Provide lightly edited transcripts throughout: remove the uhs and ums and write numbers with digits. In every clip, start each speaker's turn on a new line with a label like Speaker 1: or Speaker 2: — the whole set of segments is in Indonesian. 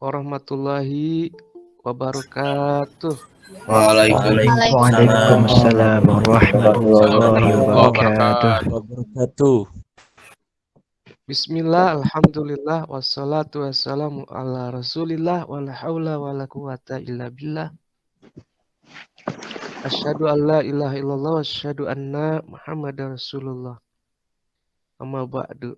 Speaker 1: warahmatullahi wabarakatuh.
Speaker 2: Waalaikumsalam
Speaker 3: Waalaikumsalam warahmatullahi wabarakatuh.
Speaker 2: wabarakatuh.
Speaker 1: Bismillah, alhamdulillah, wassalatu wassalamu ala rasulillah, wala hawla wala quwata illa billah. Asyhadu an la ilaha illallah, wa asyhadu anna muhammadar rasulullah. Amma ba'du.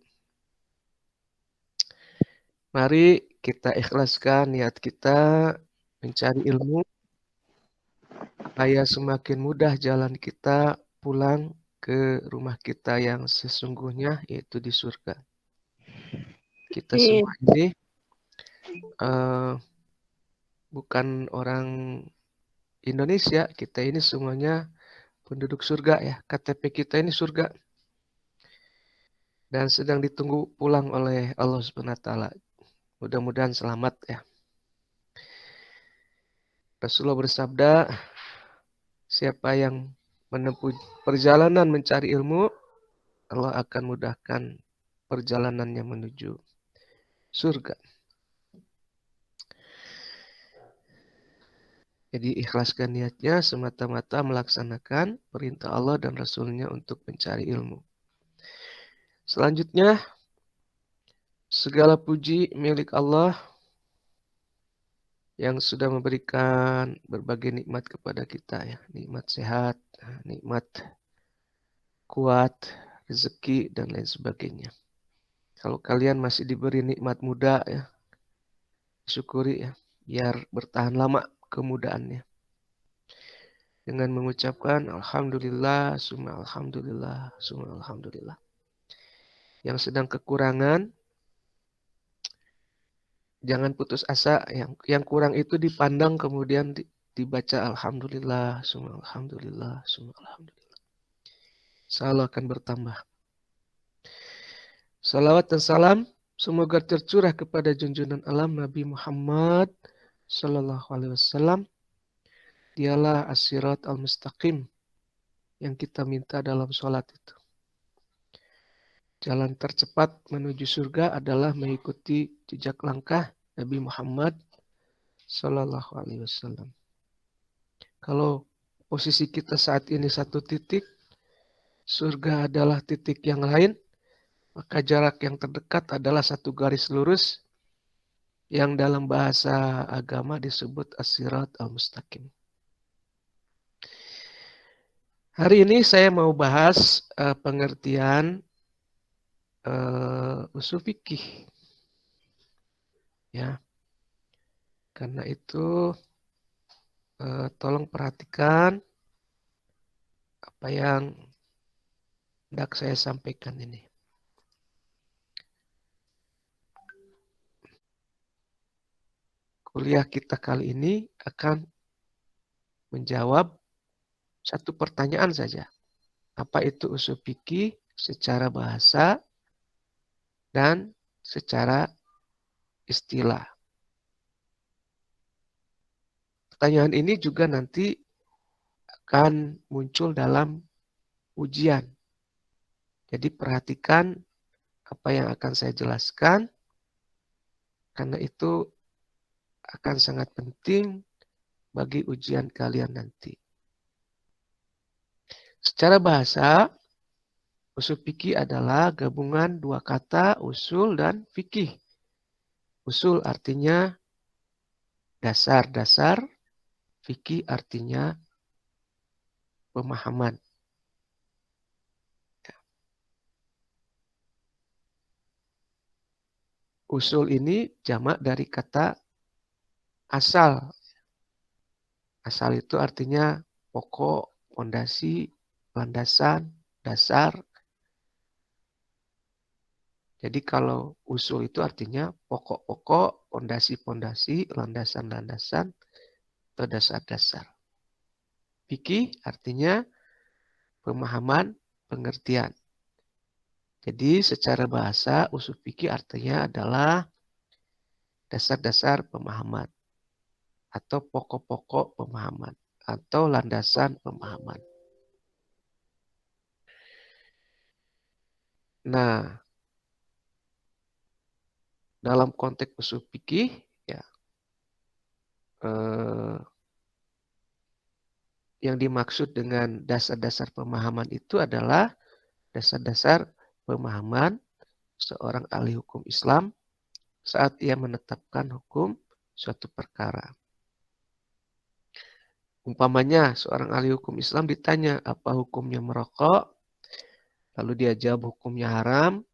Speaker 1: Mari kita ikhlaskan niat kita mencari ilmu, supaya semakin mudah jalan kita pulang ke rumah kita yang sesungguhnya, yaitu di surga. Kita semua ini bukan orang Indonesia, kita ini semuanya penduduk surga ya. KTP kita ini surga dan sedang ditunggu pulang oleh Allah Subhanahu wa taala. Mudah-mudahan selamat ya. Rasulullah bersabda, siapa yang menempuh perjalanan mencari ilmu, Allah akan mudahkan perjalanannya menuju surga. Jadi ikhlaskan niatnya semata-mata melaksanakan perintah Allah dan Rasulnya untuk mencari ilmu. Selanjutnya, segala puji milik Allah yang sudah memberikan berbagai nikmat kepada kita ya. Nikmat sehat, nikmat kuat, rezeki, dan lain sebagainya. Kalau kalian masih diberi nikmat muda ya, syukuri ya, biar bertahan lama kemudaannya. Dengan mengucapkan Alhamdulillah, summa Alhamdulillah, summa Alhamdulillah. Yang sedang kekurangan, jangan putus asa. Yang kurang itu dipandang kemudian dibaca Alhamdulillah, summa Alhamdulillah, summa Alhamdulillah. Insya akan bertambah. Salawat dan salam semoga tercurah kepada junjungan alam Nabi Muhammad Sallallahu Alaihi Wasallam. Dialah as-sirat al-mustaqim yang kita minta dalam sholat itu. Jalan tercepat menuju surga adalah mengikuti jejak langkah Nabi Muhammad Sallallahu Alaihi Wasallam. Kalau posisi kita saat ini satu titik, surga adalah titik yang lain, maka jarak yang terdekat adalah satu garis lurus yang dalam bahasa agama disebut as-sirat al-mustaqim. Hari ini saya mau bahas pengertian usul fikih. Ya. Karena itu tolong perhatikan apa yang hendak saya sampaikan ini. Kuliah kita kali ini akan menjawab satu pertanyaan saja. Apa itu usul fikih secara bahasa dan secara istilah. Pertanyaan ini juga nanti akan muncul dalam ujian. Jadi perhatikan apa yang akan saya jelaskan, karena itu akan sangat penting bagi ujian kalian nanti. Secara bahasa, usul fikih adalah gabungan dua kata usul dan fikih. Usul artinya dasar-dasar, fikih artinya pemahaman. Usul ini jamak dari kata asal. Asal itu artinya pokok, fondasi, landasan, dasar. Jadi kalau usul itu artinya pokok-pokok, fondasi-fondasi, landasan-landasan, atau dasar-dasar. Fikih artinya pemahaman, pengertian. Jadi secara bahasa usul fikih artinya adalah dasar-dasar pemahaman atau pokok-pokok pemahaman atau landasan pemahaman. Nah, dalam konteks usul fikih, ya, yang dimaksud dengan dasar-dasar pemahaman itu adalah dasar-dasar pemahaman seorang ahli hukum Islam saat ia menetapkan hukum suatu perkara. Umpamanya seorang ahli hukum Islam ditanya apa hukumnya merokok, lalu dia jawab hukumnya haram.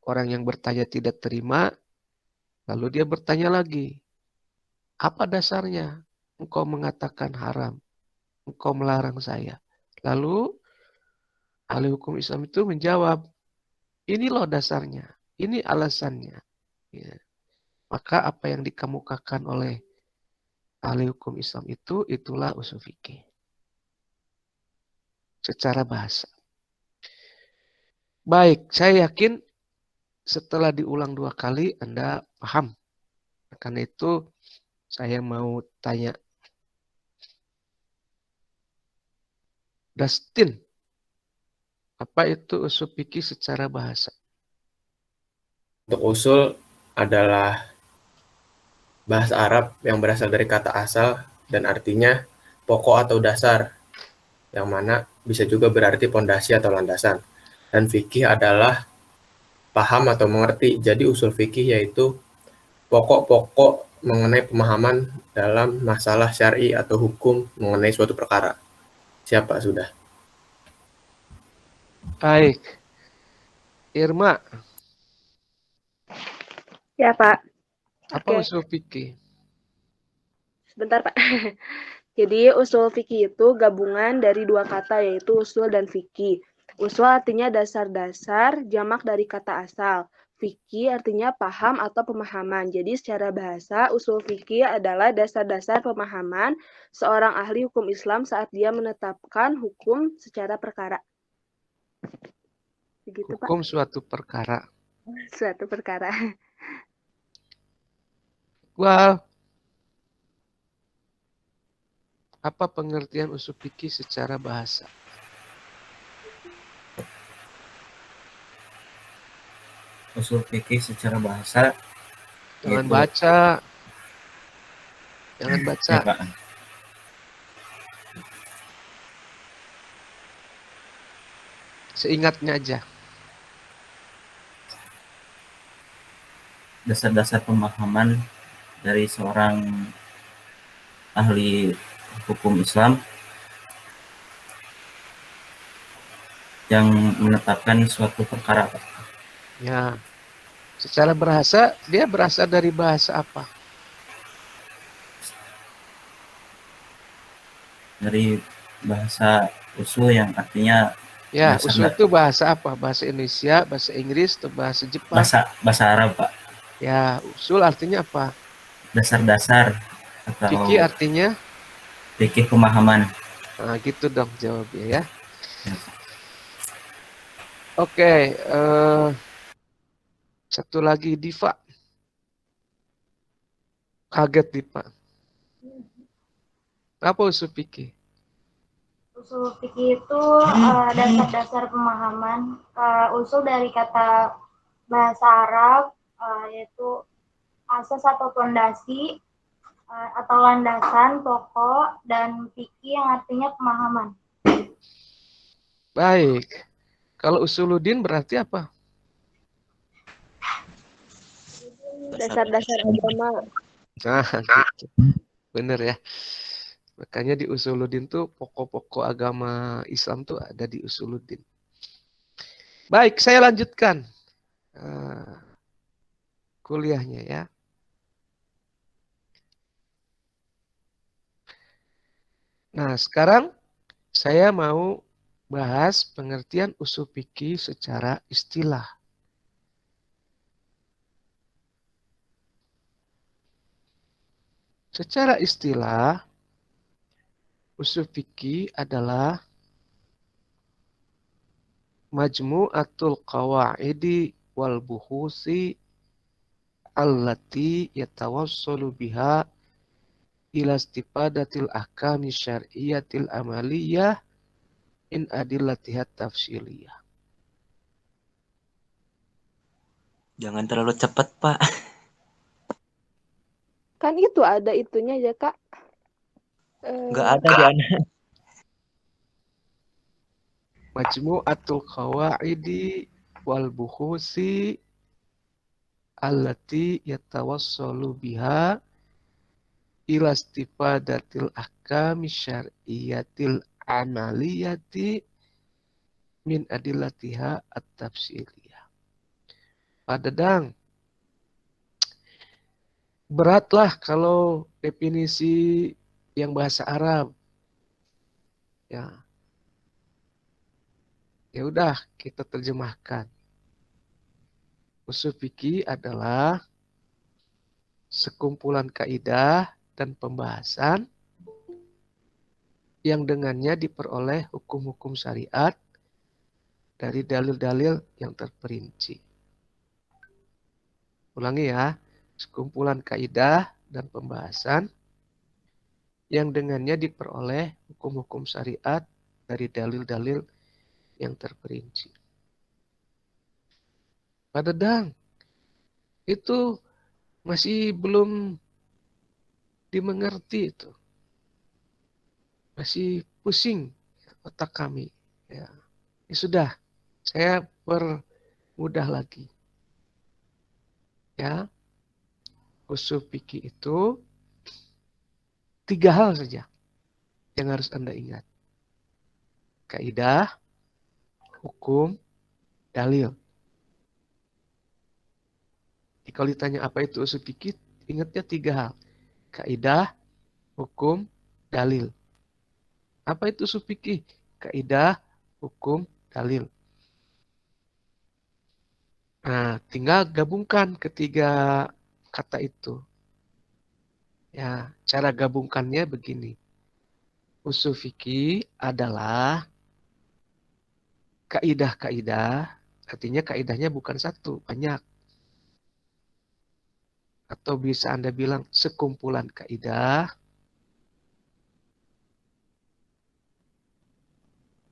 Speaker 1: Orang yang bertanya tidak terima, lalu dia bertanya lagi, apa dasarnya engkau mengatakan haram? Engkau melarang saya. Lalu ahli hukum Islam itu menjawab, ini loh dasarnya, ini alasannya. Ya. Maka apa yang dikemukakan oleh ahli hukum Islam itu, itulah usul fikih. Secara bahasa. Baik, saya yakin setelah diulang 2 kali Anda paham. Karena itu saya mau tanya, Dustin, apa itu usul fikih secara bahasa?
Speaker 2: Untuk usul adalah bahasa Arab yang berasal dari kata asal dan artinya pokok atau dasar, yang mana bisa juga berarti pondasi atau landasan. Dan fikih adalah paham atau mengerti. Jadi usul fikih yaitu pokok-pokok mengenai pemahaman dalam masalah syar'i atau hukum mengenai suatu perkara. Siapa sudah?
Speaker 1: Baik. Irma.
Speaker 4: Ya, Pak.
Speaker 1: Apa usul fikih?
Speaker 4: Sebentar, Pak. Jadi usul fikih itu gabungan dari 2 kata, yaitu usul dan fikih. Usul artinya dasar-dasar, jamak dari kata asal. Fikih artinya paham atau pemahaman. Jadi secara bahasa, usul fikih adalah dasar-dasar pemahaman seorang ahli hukum Islam saat dia menetapkan hukum secara perkara. Begitu,
Speaker 1: Hukum
Speaker 4: Pak.
Speaker 1: suatu perkara.
Speaker 4: Suatu perkara.
Speaker 1: Well, apa pengertian usul fikih secara bahasa?
Speaker 5: Usul fikih secara bahasa.
Speaker 1: Jangan
Speaker 5: yaitu,
Speaker 1: baca. Jangan baca.
Speaker 5: Ya, Pak.
Speaker 1: Seingatnya aja.
Speaker 5: Dasar-dasar pemahaman dari seorang ahli hukum Islam yang menetapkan suatu perkara, Pak.
Speaker 1: Ya. Secara bahasa, dia berasal dari bahasa apa?
Speaker 5: Dari bahasa usul yang artinya
Speaker 1: Ya,
Speaker 5: dasar,
Speaker 1: usul itu bahasa apa? Bahasa Indonesia, bahasa Inggris, atau bahasa Jepang?
Speaker 5: bahasa Arab, Pak.
Speaker 1: Ya, usul artinya apa?
Speaker 5: Dasar-dasar atau
Speaker 1: Fikih artinya?
Speaker 5: fikih pemahaman.
Speaker 1: Nah, gitu dong jawabnya ya.
Speaker 5: Ya.
Speaker 1: Oke, satu lagi Diva. Kaget Diva. Apa usul fikih?
Speaker 6: Usul fikih itu dasar-dasar pemahaman. Usul dari kata bahasa Arab, yaitu asas atau fondasi, atau landasan, pokok, dan fikih yang artinya pemahaman.
Speaker 1: Baik. Kalau usuluddin berarti apa?
Speaker 4: Dasar-dasar agama.
Speaker 1: Nah, gitu. Bener ya. Makanya di usuluddin tuh pokok-pokok agama Islam tuh ada di usuluddin. Baik, saya lanjutkan kuliahnya ya. Nah, sekarang saya mau bahas pengertian usul fikih secara istilah. Secara istilah, usul fikih adalah majmu'atul qawaidi wal buhusi allati yatawassalu biha ila istifadatil ahkami syar'iyatil amaliyah in adillatihat tafsiliyah.
Speaker 7: Jangan terlalu cepat, Pak.
Speaker 4: Kan itu ada itunya ya, Kak.
Speaker 3: Nggak ada di anak.
Speaker 1: Majmu'atul qawaidi wal buhusi allati yatawassalu biha ila istifadatil ahkami syar'iyatil amaliyati min adillatiha at-tafsiliyah. Pak Dadang, beratlah kalau definisi yang bahasa Arab. Ya. Ya udah, kita terjemahkan. Usul fikih adalah sekumpulan kaidah dan pembahasan yang dengannya diperoleh hukum-hukum syariat dari dalil-dalil yang terperinci. Ulangi ya, sekumpulan kaidah dan pembahasan yang dengannya diperoleh hukum-hukum syariat dari dalil-dalil yang terperinci. Pak Dadang, itu masih belum dimengerti itu. Masih pusing otak kami. Ya sudah, saya permudah lagi. Ya, usul fikih itu 3 hal saja yang harus Anda ingat. Kaidah, hukum, dalil. Kalau ditanya apa itu usul fikih, ingatnya 3 hal. Kaidah, hukum, dalil. Apa itu usul fikih? Kaidah, hukum, dalil. Nah, tinggal gabungkan ketiga kata itu. Ya, cara gabungkannya begini. Usul fikih adalah kaidah-kaidah, artinya kaidahnya bukan satu, banyak. Atau bisa Anda bilang sekumpulan kaidah.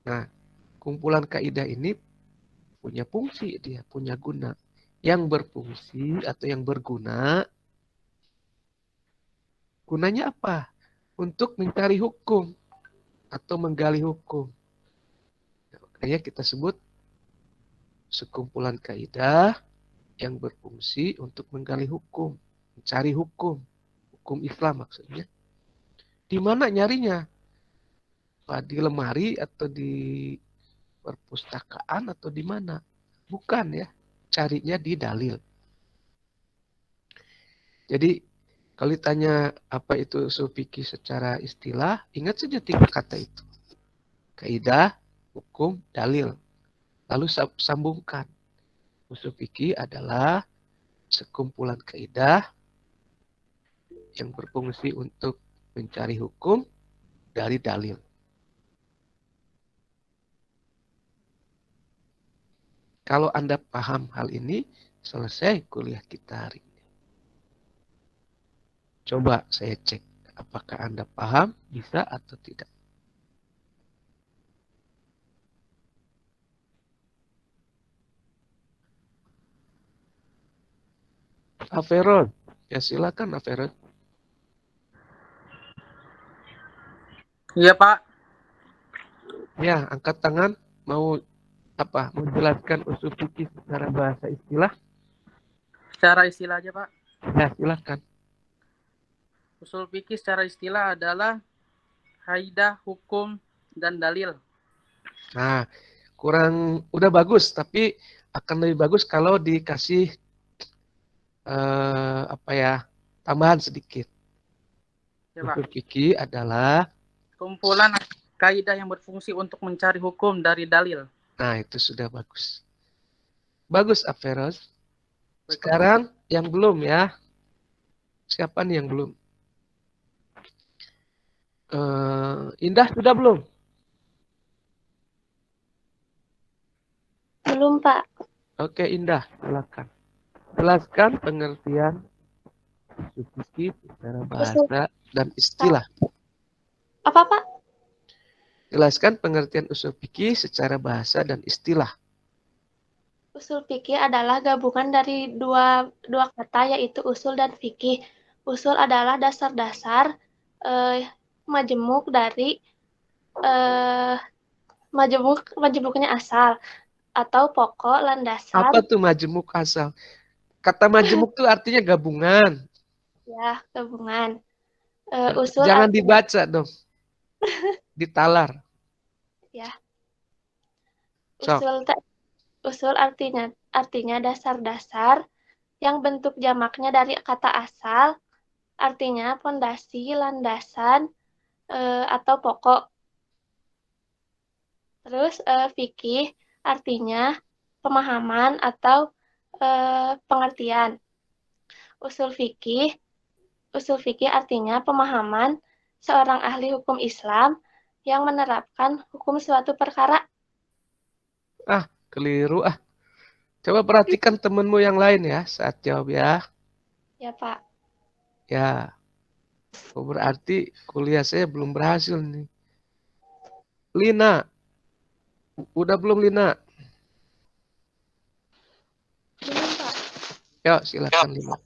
Speaker 1: Nah, kumpulan kaidah ini punya fungsi, dia punya guna. Yang berfungsi atau yang berguna, gunanya apa? Untuk mencari hukum atau menggali hukum. Makanya kita sebut sekumpulan kaidah yang berfungsi untuk menggali hukum, mencari hukum, hukum Islam maksudnya. Di mana nyarinya? Di lemari atau di perpustakaan atau di mana? Bukan ya, carinya di dalil. Jadi kalau ditanya apa itu usul fikih secara istilah, ingat saja 3 kata itu. Kaidah, hukum, dalil. Lalu sambungkan. Usul fikih adalah sekumpulan kaidah yang berfungsi untuk mencari hukum dari dalil. Kalau Anda paham hal ini, selesai kuliah kita hari ini. Coba saya cek apakah Anda paham, bisa atau tidak. Aferon, ya silakan Aferon.
Speaker 7: Iya, Pak.
Speaker 1: Ya, angkat tangan. Mau apa? Menjelaskan usul fikih secara bahasa istilah?
Speaker 7: Secara istilah aja, Pak.
Speaker 1: Ya, silakan.
Speaker 7: Usul fikih secara istilah adalah kaidah, hukum, dan dalil.
Speaker 1: Nah, udah bagus, tapi akan lebih bagus kalau dikasih tambahan sedikit.
Speaker 7: Ya, Pak.
Speaker 1: Usul fikih adalah
Speaker 7: Kumpulan kaidah yang berfungsi untuk mencari hukum dari dalil.
Speaker 1: Nah, itu sudah bagus. Bagus, Aferos. Sekarang yang belum ya. Siapa nih yang belum? Indah sudah belum?
Speaker 6: Belum, Pak.
Speaker 1: Oke, Indah, silakan. Jelaskan pengertian usul fikih secara bahasa dan istilah.
Speaker 6: Apa, Pak?
Speaker 1: Jelaskan pengertian usul fikih secara bahasa dan istilah.
Speaker 6: Usul fikih adalah gabungan dari dua kata, yaitu usul dan fikih. Usul adalah dasar-dasar majemuk dari majemuknya asal atau pokok landasan.
Speaker 1: Apa tuh majemuk asal? Kata majemuk tuh artinya gabungan.
Speaker 6: Ya, gabungan. Usul
Speaker 1: Jangan
Speaker 6: artinya,
Speaker 1: dibaca dong. Ditalar.
Speaker 6: ya.
Speaker 1: Sok.
Speaker 6: Usul artinya dasar-dasar yang bentuk jamaknya dari kata asal, artinya fondasi, landasan, atau pokok. Terus fikih artinya pemahaman atau pengertian. Usul fikih artinya pemahaman seorang ahli hukum Islam yang menerapkan hukum suatu perkara.
Speaker 1: Keliru ah. Coba perhatikan temenmu yang lain ya saat jawab ya.
Speaker 6: Ya, Pak.
Speaker 1: Ya. Oh, berarti kuliah saya belum berhasil nih. Lina. Udah belum Lina?
Speaker 6: Belum, Pak.
Speaker 1: Yuk silakan Lina.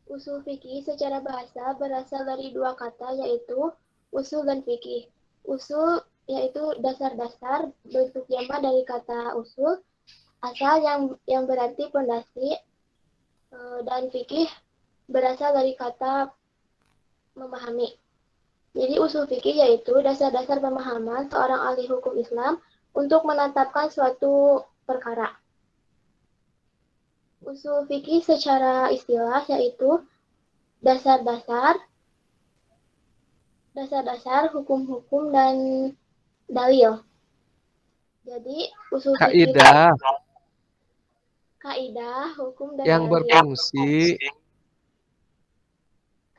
Speaker 8: Usul fikih secara bahasa berasal dari dua kata yaitu usul dan fikih. Usul yaitu dasar-dasar, bentuk jamak dari kata usul, asal yang berarti pondasi, dan fikih berasal dari kata memahami. Jadi usul fikih yaitu dasar-dasar pemahaman seorang ahli hukum Islam untuk menetapkan suatu perkara. Usul fikih secara istilah yaitu dasar-dasar hukum-hukum dan dalil. Jadi usul fikih kaidah hukum dan
Speaker 1: yang
Speaker 8: dalil.
Speaker 1: berfungsi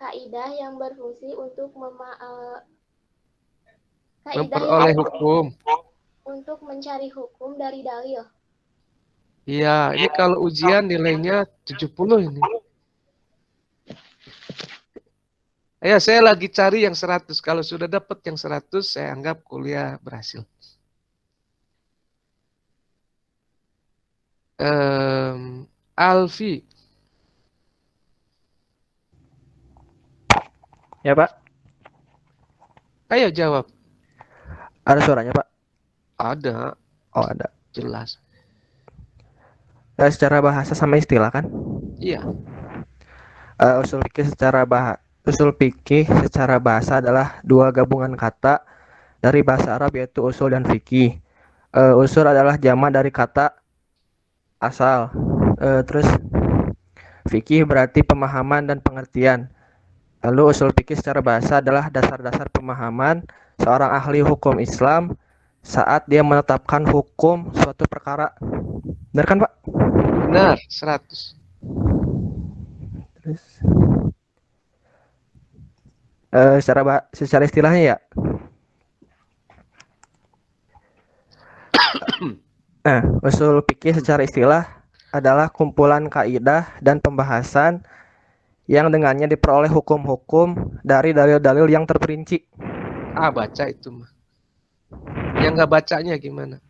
Speaker 8: Kaidah yang berfungsi untuk
Speaker 1: memperoleh hukum.
Speaker 8: untuk mencari hukum dari dalil.
Speaker 1: Iya, ini kalau ujian nilainya 70 ini. Ya, saya lagi cari yang 100. Kalau sudah dapat yang 100, saya anggap kuliah berhasil. Alfi.
Speaker 3: Ya, Pak.
Speaker 1: Ayo jawab.
Speaker 3: Ada suaranya, Pak?
Speaker 1: Ada.
Speaker 3: Oh, ada.
Speaker 1: Jelas.
Speaker 3: Secara bahasa sama istilah kan?
Speaker 1: Iya.
Speaker 3: Usul fikih secara bahasa adalah dua gabungan kata dari bahasa Arab yaitu usul dan fikih. Usul adalah jamak dari kata asal. Terus fikih berarti pemahaman dan pengertian. Lalu usul fikih secara bahasa adalah dasar-dasar pemahaman seorang ahli hukum Islam saat dia menetapkan hukum suatu perkara. Benar kan, Pak?
Speaker 1: Benar, 100.
Speaker 3: Terus secara istilahnya ya. Usul fikih secara istilah adalah kumpulan kaidah dan pembahasan yang dengannya diperoleh hukum-hukum dari dalil-dalil yang terperinci.
Speaker 1: Baca itu mah. Yang nggak bacanya gimana?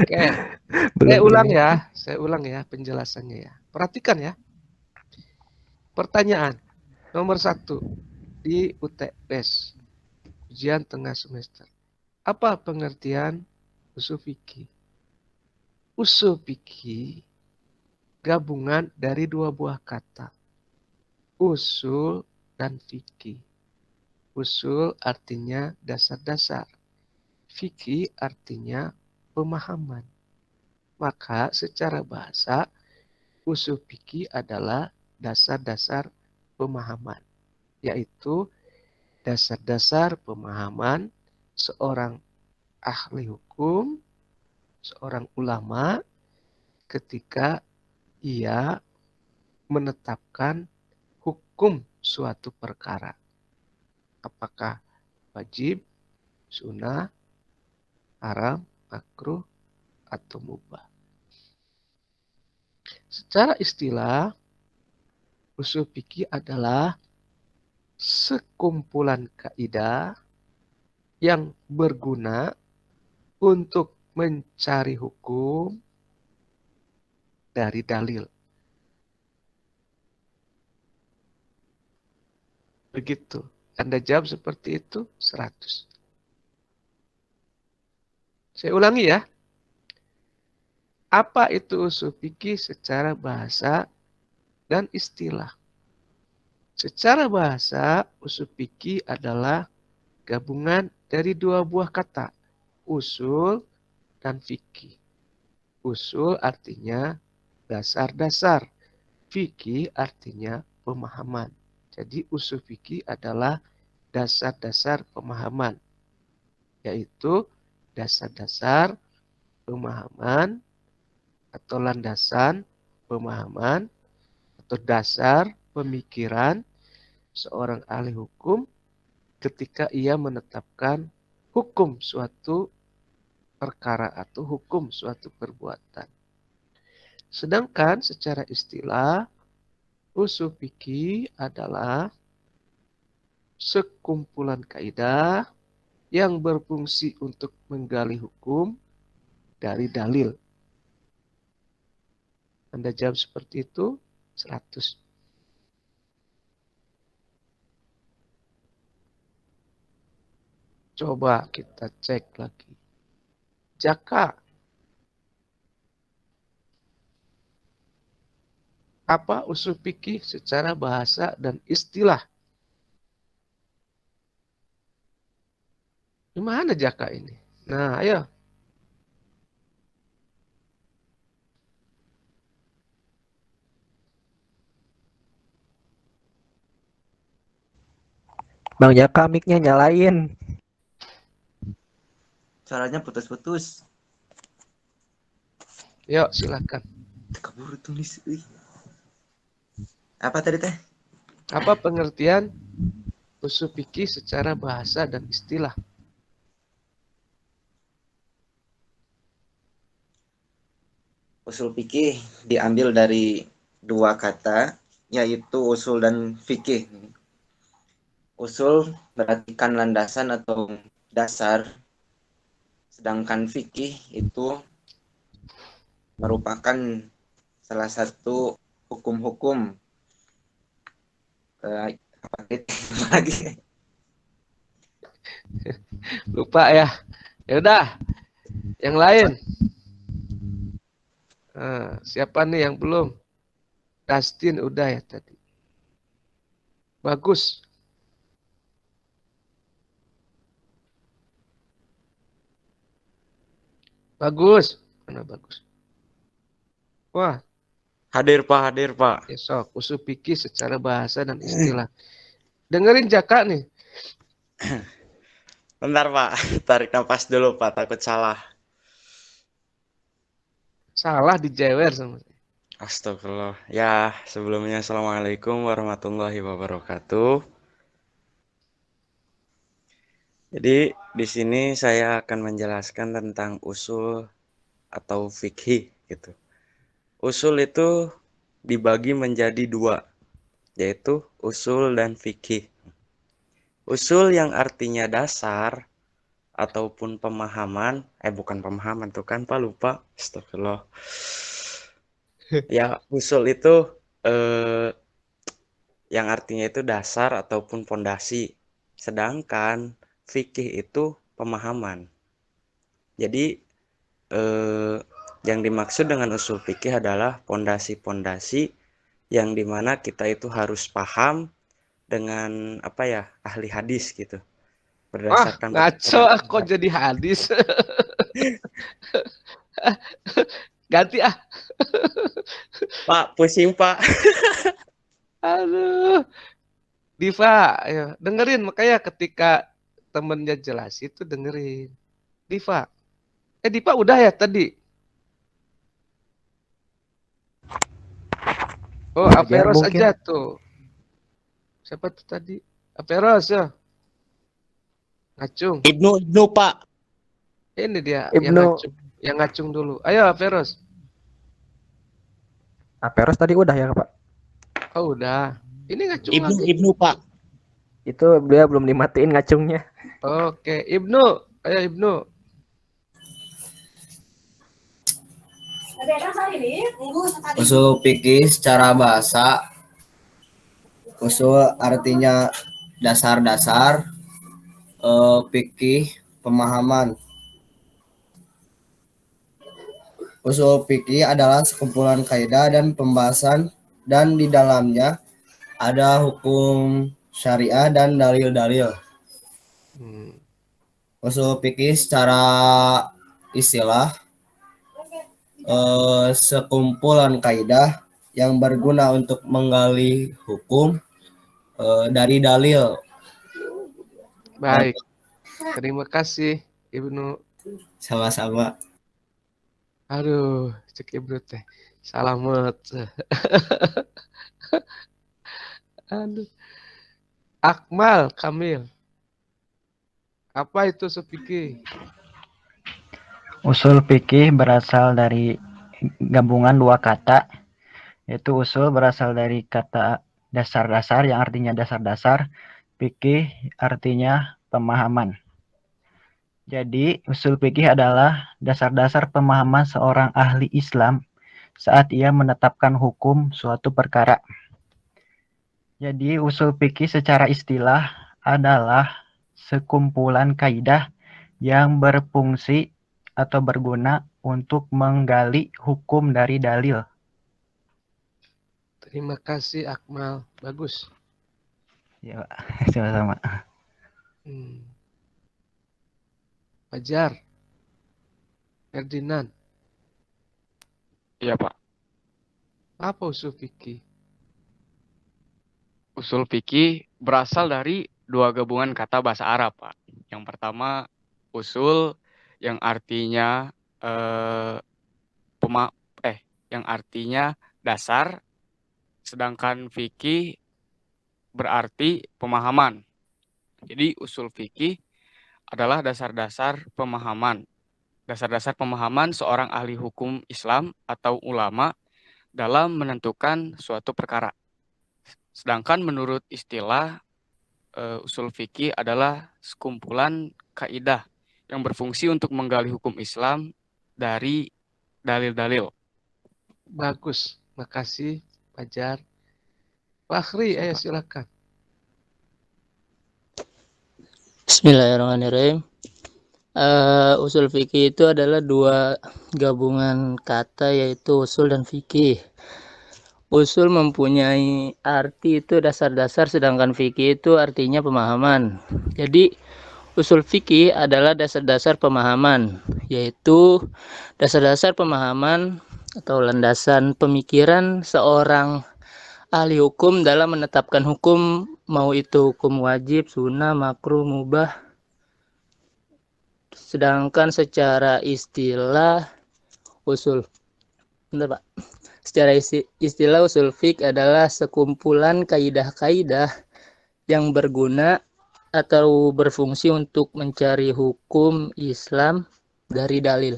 Speaker 1: Oke. Saya ulang ya penjelasannya ya. Perhatikan ya. Pertanyaan nomor 1 di UTS, ujian tengah semester. Apa pengertian usul fikih? Usul fikih gabungan dari dua buah kata. Usul dan fikih. Usul artinya dasar-dasar. Fikih artinya pemahaman. Maka secara bahasa usul fikih adalah dasar-dasar pemahaman, yaitu dasar-dasar pemahaman seorang ahli hukum, seorang ulama ketika ia menetapkan hukum suatu perkara. Apakah wajib, sunnah, haram, makruh, atau mubah. Secara istilah, usul fikih adalah sekumpulan kaidah yang berguna untuk mencari hukum dari dalil. Begitu. Anda jawab seperti itu, 100. Saya ulangi ya. Apa itu usul fikih secara bahasa dan istilah? Secara bahasa, usul fikih adalah gabungan dari dua buah kata, usul dan fikih. Usul artinya dasar-dasar, fikih artinya pemahaman. Jadi usul fikih adalah dasar-dasar pemahaman, yaitu dasar-dasar pemahaman atau landasan pemahaman atau dasar pemikiran seorang ahli hukum ketika ia menetapkan hukum suatu perkara atau hukum suatu perbuatan. Sedangkan secara istilah, usul fikih adalah sekumpulan kaidah yang berfungsi untuk menggali hukum dari dalil. Anda jawab seperti itu, 100. Coba kita cek lagi. Jaka. Apa usul fikih secara bahasa dan istilah? Di mana Jaka ini? Nah, ayo.
Speaker 3: Bang Jaka mic-nya nyalain.
Speaker 9: Suaranya putus-putus.
Speaker 1: Yuk, silakan.
Speaker 9: Keburu tulis. Apa tadi teh?
Speaker 1: Apa pengertian usul fikih secara bahasa dan istilah?
Speaker 9: Usul fikih diambil dari dua kata, yaitu usul dan fikih. Usul berarti kan landasan atau dasar, sedangkan fikih itu merupakan salah satu hukum-hukum apa lagi?
Speaker 1: Lupa ya. Ya udah. Yang lain. Siapa nih yang belum? Dustin udah ya tadi. Bagus. Bagus. Mana bagus? Wah.
Speaker 10: Hadir Pak.
Speaker 1: Besok usul fikih secara bahasa dan istilah. Dengerin Jaka nih.
Speaker 10: Bentar Pak, tarik nafas dulu Pak, takut salah.
Speaker 1: Salah dijewer sama saya.
Speaker 10: Astagfirullah. Ya, sebelumnya Assalamualaikum warahmatullahi wabarakatuh. Jadi di sini saya akan menjelaskan tentang usul atau fikih gitu. Usul itu dibagi menjadi dua, yaitu usul dan fikih. Usul yang artinya dasar ataupun pemahaman, bukan pemahaman tuh kan Pak, lupa. Astagfirullah. Ya, usul itu yang artinya itu dasar ataupun fondasi. Sedangkan fikih itu pemahaman. Jadi yang dimaksud dengan usul fikih adalah pondasi-pondasi yang dimana kita itu harus paham dengan ahli hadis gitu. Berdasarkan
Speaker 1: ngaco kok jadi hadis. Ganti
Speaker 10: Pak, pusing Pak.
Speaker 1: Aduh. Diva, ya, dengerin makanya ketika temennya jelas itu dengerin. Diva. Diva udah ya tadi. Oh, Averos aja tuh. Siapa tuh tadi? Averos ya. Ngacung.
Speaker 10: Ibnu Pak.
Speaker 1: Ini dia
Speaker 3: Ibnu.
Speaker 1: yang ngacung dulu. Ayo Averos.
Speaker 3: Averos tadi udah ya Pak?
Speaker 1: Oh udah. Ini ngacung lagi.
Speaker 10: Ibnu Pak.
Speaker 3: Itu dia belum dimatiin ngacungnya.
Speaker 1: Oke, Ibnu. Ayo Ibnu.
Speaker 11: Usul fikih secara bahasa, usul artinya dasar-dasar, fikih pemahaman. Usul fikih adalah sekumpulan kaidah dan pembahasan dan di dalamnya ada hukum syariah dan dalil-dalil. Usul fikih secara istilah sekumpulan kaidah yang berguna untuk menggali hukum dari dalil.
Speaker 1: Baik. Terima kasih Ibnu.
Speaker 11: Sama-sama.
Speaker 1: Aduh, cek Ibnu teh. Salamet. Aduh. Akmal Kamil. Apa itu fikih?
Speaker 12: Usul fikih berasal dari gabungan dua kata, yaitu usul berasal dari kata dasar-dasar yang artinya dasar-dasar, fikih artinya pemahaman. Jadi, usul fikih adalah dasar-dasar pemahaman seorang ahli Islam saat ia menetapkan hukum suatu perkara. Jadi, usul fikih secara istilah adalah sekumpulan kaidah yang berfungsi atau berguna untuk menggali hukum dari dalil.
Speaker 1: Terima kasih Akmal. Bagus.
Speaker 12: Ya, sama-sama.
Speaker 1: Fajar. Ferdinand.
Speaker 13: Iya, Pak.
Speaker 1: Apa usul fikih?
Speaker 13: Usul fikih berasal dari dua gabungan kata bahasa Arab, Pak. Yang pertama, usul yang artinya yang artinya dasar, sedangkan fikih berarti pemahaman. Jadi usul fikih adalah dasar-dasar pemahaman. Dasar-dasar pemahaman seorang ahli hukum Islam atau ulama dalam menentukan suatu perkara. Sedangkan menurut istilah usul fikih adalah sekumpulan kaidah yang berfungsi untuk menggali hukum Islam dari dalil-dalil.
Speaker 1: Bagus, makasih Fajar. Fakhri, ayo silakan.
Speaker 14: Bismillahirrahmanirrahim. Usul fikih itu adalah dua gabungan kata, yaitu usul dan fikih. Usul mempunyai arti itu dasar-dasar, sedangkan fikih itu artinya pemahaman. Jadi usul fikih adalah dasar-dasar pemahaman, yaitu dasar-dasar pemahaman atau landasan pemikiran seorang ahli hukum dalam menetapkan hukum, mau itu hukum wajib, sunnah, makruh, mubah. Sedangkan secara istilah usul, bentar Pak. Secara istilah usul fiqh adalah sekumpulan kaidah-kaidah yang berguna atau berfungsi untuk mencari hukum Islam dari dalil.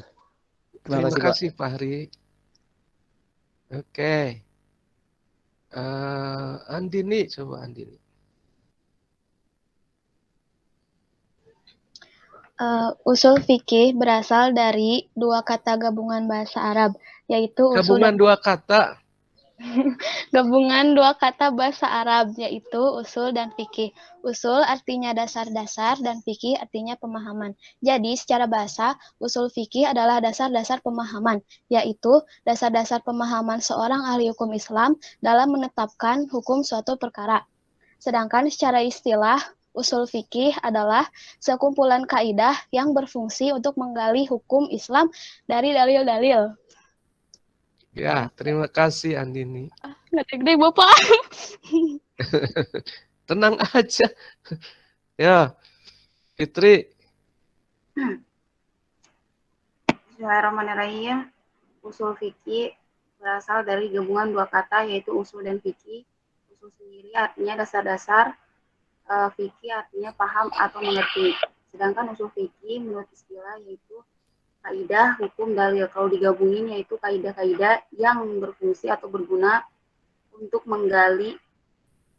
Speaker 1: Terima kasih Fahri. Oke. Andini, coba Andini.
Speaker 6: Usul fikih berasal dari dua kata gabungan bahasa Arab, yaitu
Speaker 1: gabungan dua kata.
Speaker 6: Gabungan dua kata bahasa Arab, yaitu usul dan fikih. Usul artinya dasar-dasar dan fikih artinya pemahaman. Jadi secara bahasa, usul fikih adalah dasar-dasar pemahaman, yaitu dasar-dasar pemahaman seorang ahli hukum Islam dalam menetapkan hukum suatu perkara. Sedangkan secara istilah, usul fikih adalah sekumpulan kaidah yang berfungsi untuk menggali hukum Islam dari dalil-dalil.
Speaker 1: Ya, terima kasih Andini.
Speaker 6: Gede Bapak.
Speaker 1: Tenang aja. Ya, Fitri.
Speaker 15: Bismillahirrahmanirrahim. Usul fikih berasal dari gabungan dua kata, yaitu usul dan fikih. Usul sendiri artinya dasar-dasar, fikih artinya paham atau mengerti. Sedangkan usul fikih menurut istilah yaitu kaidah, hukum, dalil. Kalau digabungin yaitu kaidah-kaidah yang berfungsi atau berguna untuk menggali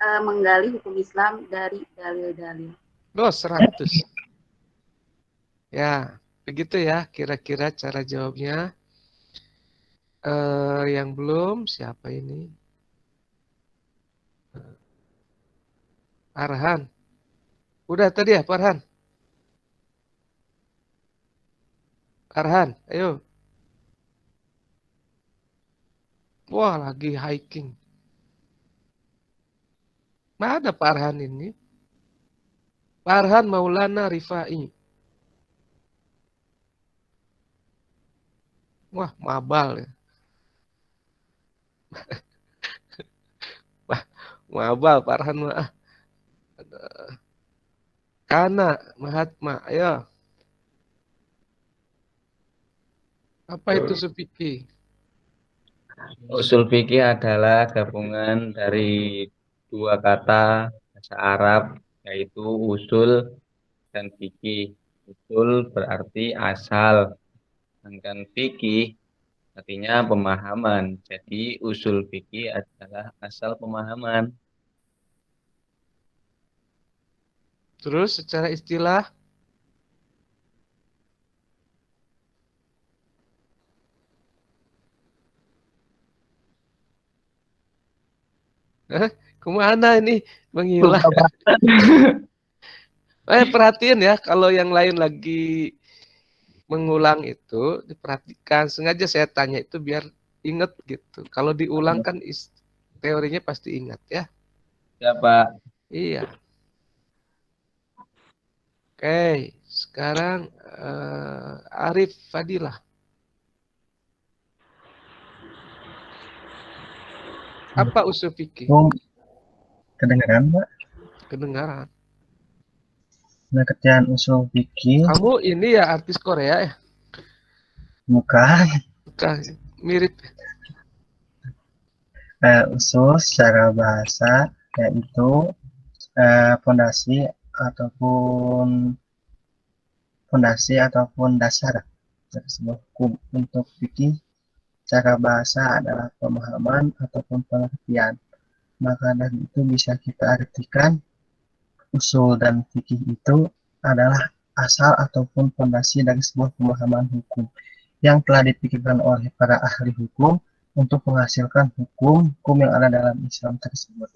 Speaker 15: menggali hukum Islam dari dalil-dalil.
Speaker 1: 100. Ya, begitu ya kira-kira cara jawabnya. Yang belum, siapa ini? Farhan. Udah tadi ya, Farhan? Farhan, ayo. Wah, lagi hiking. Mana Farhan ini? Farhan Maulana Rifai. Wah, mabal ya. Wah, mabal Farhan mah. Kana Mahatma, ayo. Apa itu supiki?
Speaker 16: Usul fikih adalah gabungan dari dua kata bahasa Arab, yaitu usul dan fikih. Usul berarti asal, sedangkan fikih artinya pemahaman. Jadi usul fikih adalah asal pemahaman.
Speaker 1: Terus secara istilah? Kemana ini menghilang? Perhatiin ya, kalau yang lain lagi mengulang itu diperhatikan. Sengaja saya tanya itu biar ingat gitu. Kalau diulang kan teorinya pasti ingat ya.
Speaker 16: Ya Pak.
Speaker 1: Iya. Oke, sekarang Arif Fadilah. Apa usul fikih?
Speaker 17: Kedengaran, Pak?
Speaker 1: Kedengaran.
Speaker 17: Pengertian usul fikih.
Speaker 1: Kamu ini ya artis Korea ya?
Speaker 17: Bukan.
Speaker 1: Bukan, mirip.
Speaker 17: Usul secara bahasa yaitu fondasi ataupun dasar dari sebuah hukum. Untuk fikih secara bahasa adalah pemahaman ataupun pengertian. Maka dari itu bisa kita artikan usul dan fikih itu adalah asal ataupun fondasi dari sebuah pemahaman hukum yang telah dipikirkan oleh para ahli hukum untuk menghasilkan hukum yang ada dalam Islam tersebut.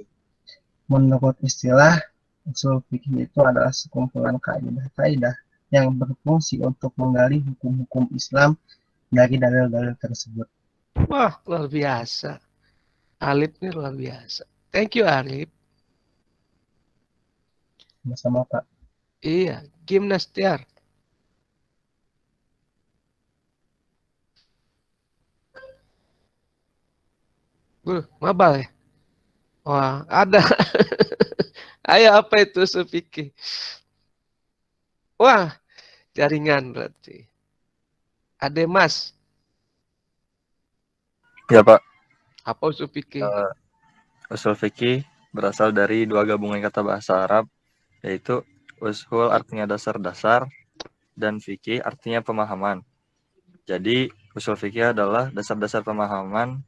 Speaker 17: Menurut istilah, usul fikih itu adalah sekumpulan kaidah-kaidah yang berfungsi untuk menggali hukum-hukum Islam dari dalil-dalil tersebut.
Speaker 1: Wah, luar biasa. Alif ini luar biasa. Thank you, Arif.
Speaker 17: Sama-sama, Pak.
Speaker 1: Iya, Gimnastiar. Mabal ya? Wah, ada. Ayo, apa itu usul fikih? Wah, jaringan berarti. Ade Mas.
Speaker 18: Ya Pak.
Speaker 1: Apa usul fikih?
Speaker 18: Usul fikih berasal dari dua gabungan kata bahasa Arab, yaitu usul artinya dasar-dasar dan fikih artinya pemahaman. Jadi usul fikih adalah dasar-dasar pemahaman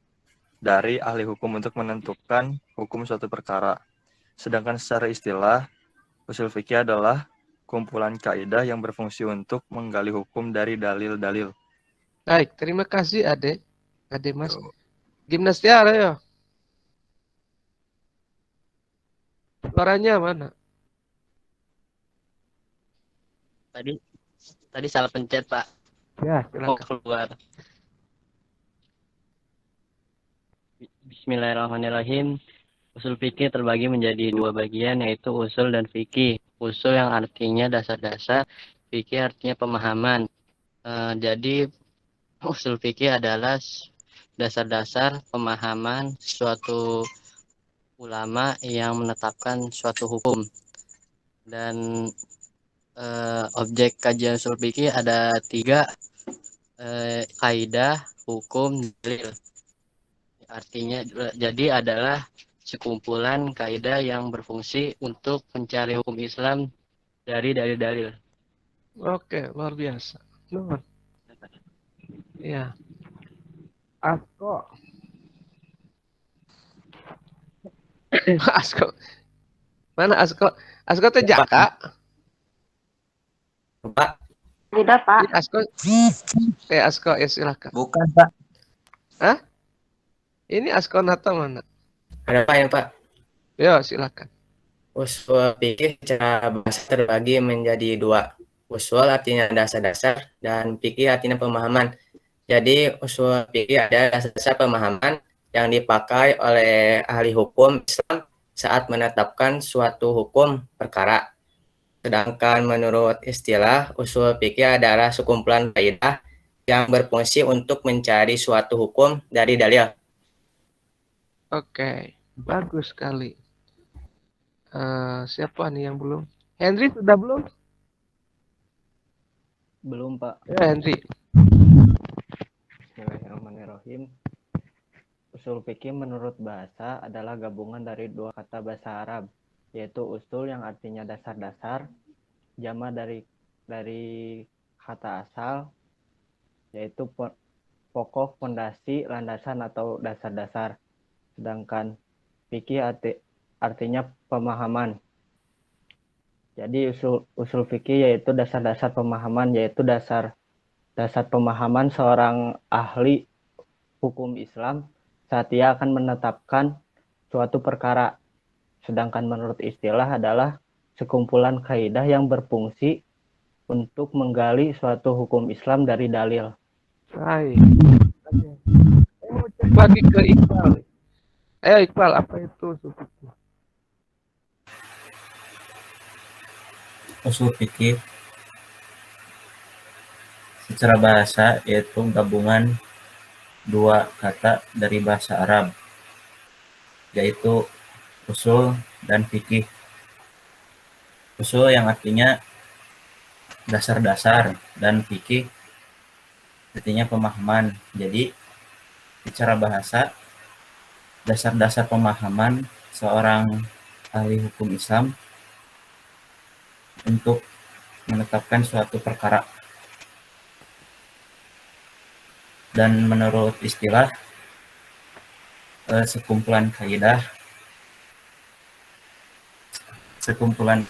Speaker 18: dari ahli hukum untuk menentukan hukum suatu perkara. Sedangkan secara istilah, usul fikih adalah kumpulan kaidah yang berfungsi untuk menggali hukum dari dalil-dalil.
Speaker 1: Baik, terima kasih Ade Mas. Gimnastiar, ayo. Suaranya mana?
Speaker 14: Tadi salah pencet, Pak.
Speaker 1: Ya,
Speaker 14: Mau
Speaker 1: silakan.
Speaker 14: keluar. Bismillahirrahmanirrahim. Usul fikih terbagi menjadi dua bagian, yaitu usul dan fikih. Usul yang artinya dasar-dasar, fikih artinya pemahaman. Jadi usul fikih adalah dasar-dasar pemahaman suatu ulama yang menetapkan suatu hukum. Dan objek kajian usul fikih ada 3, kaidah, hukum, dalil. Artinya jadi adalah sekumpulan kaidah yang berfungsi untuk mencari hukum Islam dari dalil-dalil.
Speaker 1: Oke, luar biasa. Nuhun. Ya. Asko. Asko. Mana Asko? Asko teh Jaka.
Speaker 2: Pak.
Speaker 15: Beda, Pak.
Speaker 1: Asko. Asko ya silakan.
Speaker 9: Bukan, Pak.
Speaker 1: Hah? Ini Asko Nata mana?
Speaker 2: Ada Pak ya, Pak?
Speaker 1: Ya, silakan.
Speaker 2: Usul fikih secara bahasa terbagi menjadi dua. Usul artinya dasar-dasar dan fikih artinya pemahaman. Jadi usul fikih ada dasar pemahaman yang dipakai oleh ahli hukum Islam saat menetapkan suatu hukum perkara. Sedangkan menurut istilah, usul fikih adalah sekumpulan kaidah yang berfungsi untuk mencari suatu hukum dari dalil.
Speaker 1: Oke, bagus sekali. Siapa nih yang belum? Henry sudah belum?
Speaker 3: Belum, Pak.
Speaker 1: Ya, Henry.
Speaker 3: Bismillahirrahmanirrahim. Usul fikih menurut bahasa adalah gabungan dari dua kata bahasa Arab, yaitu usul yang artinya dasar-dasar, jama dari kata asal, yaitu pokok, fondasi, landasan atau dasar-dasar. Sedangkan fikih artinya pemahaman. Jadi usul fikih yaitu dasar-dasar pemahaman, yaitu dasar pemahaman seorang ahli hukum Islam saat ia akan menetapkan suatu perkara. Sedangkan menurut istilah adalah sekumpulan kaidah yang berfungsi untuk menggali suatu hukum Islam dari dalil.
Speaker 1: Baik. Saya mau cek lagi ke Iqbal. Ayo Iqbal, apa itu usul fikih?
Speaker 5: Usul fikih secara bahasa yaitu gabungan dua kata dari bahasa Arab, yaitu usul dan fikih. Usul yang artinya dasar-dasar dan fikih artinya pemahaman. Jadi secara bahasa dasar-dasar pemahaman seorang ahli hukum Islam untuk menetapkan suatu perkara. Dan menurut istilah sekumpulan kaidah, sekumpulan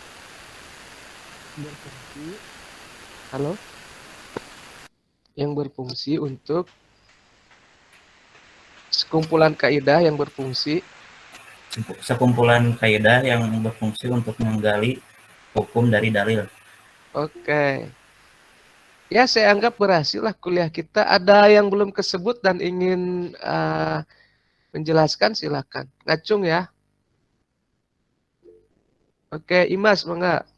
Speaker 1: Halo? Yang berfungsi untuk sekumpulan kaidah yang berfungsi
Speaker 5: untuk menggali hukum dari dalil.
Speaker 1: Oke. Ya, saya anggap berhasil lah kuliah kita. Ada yang belum kesebut dan ingin menjelaskan, silakan. Ngacung ya. Oke, Imas, mangga.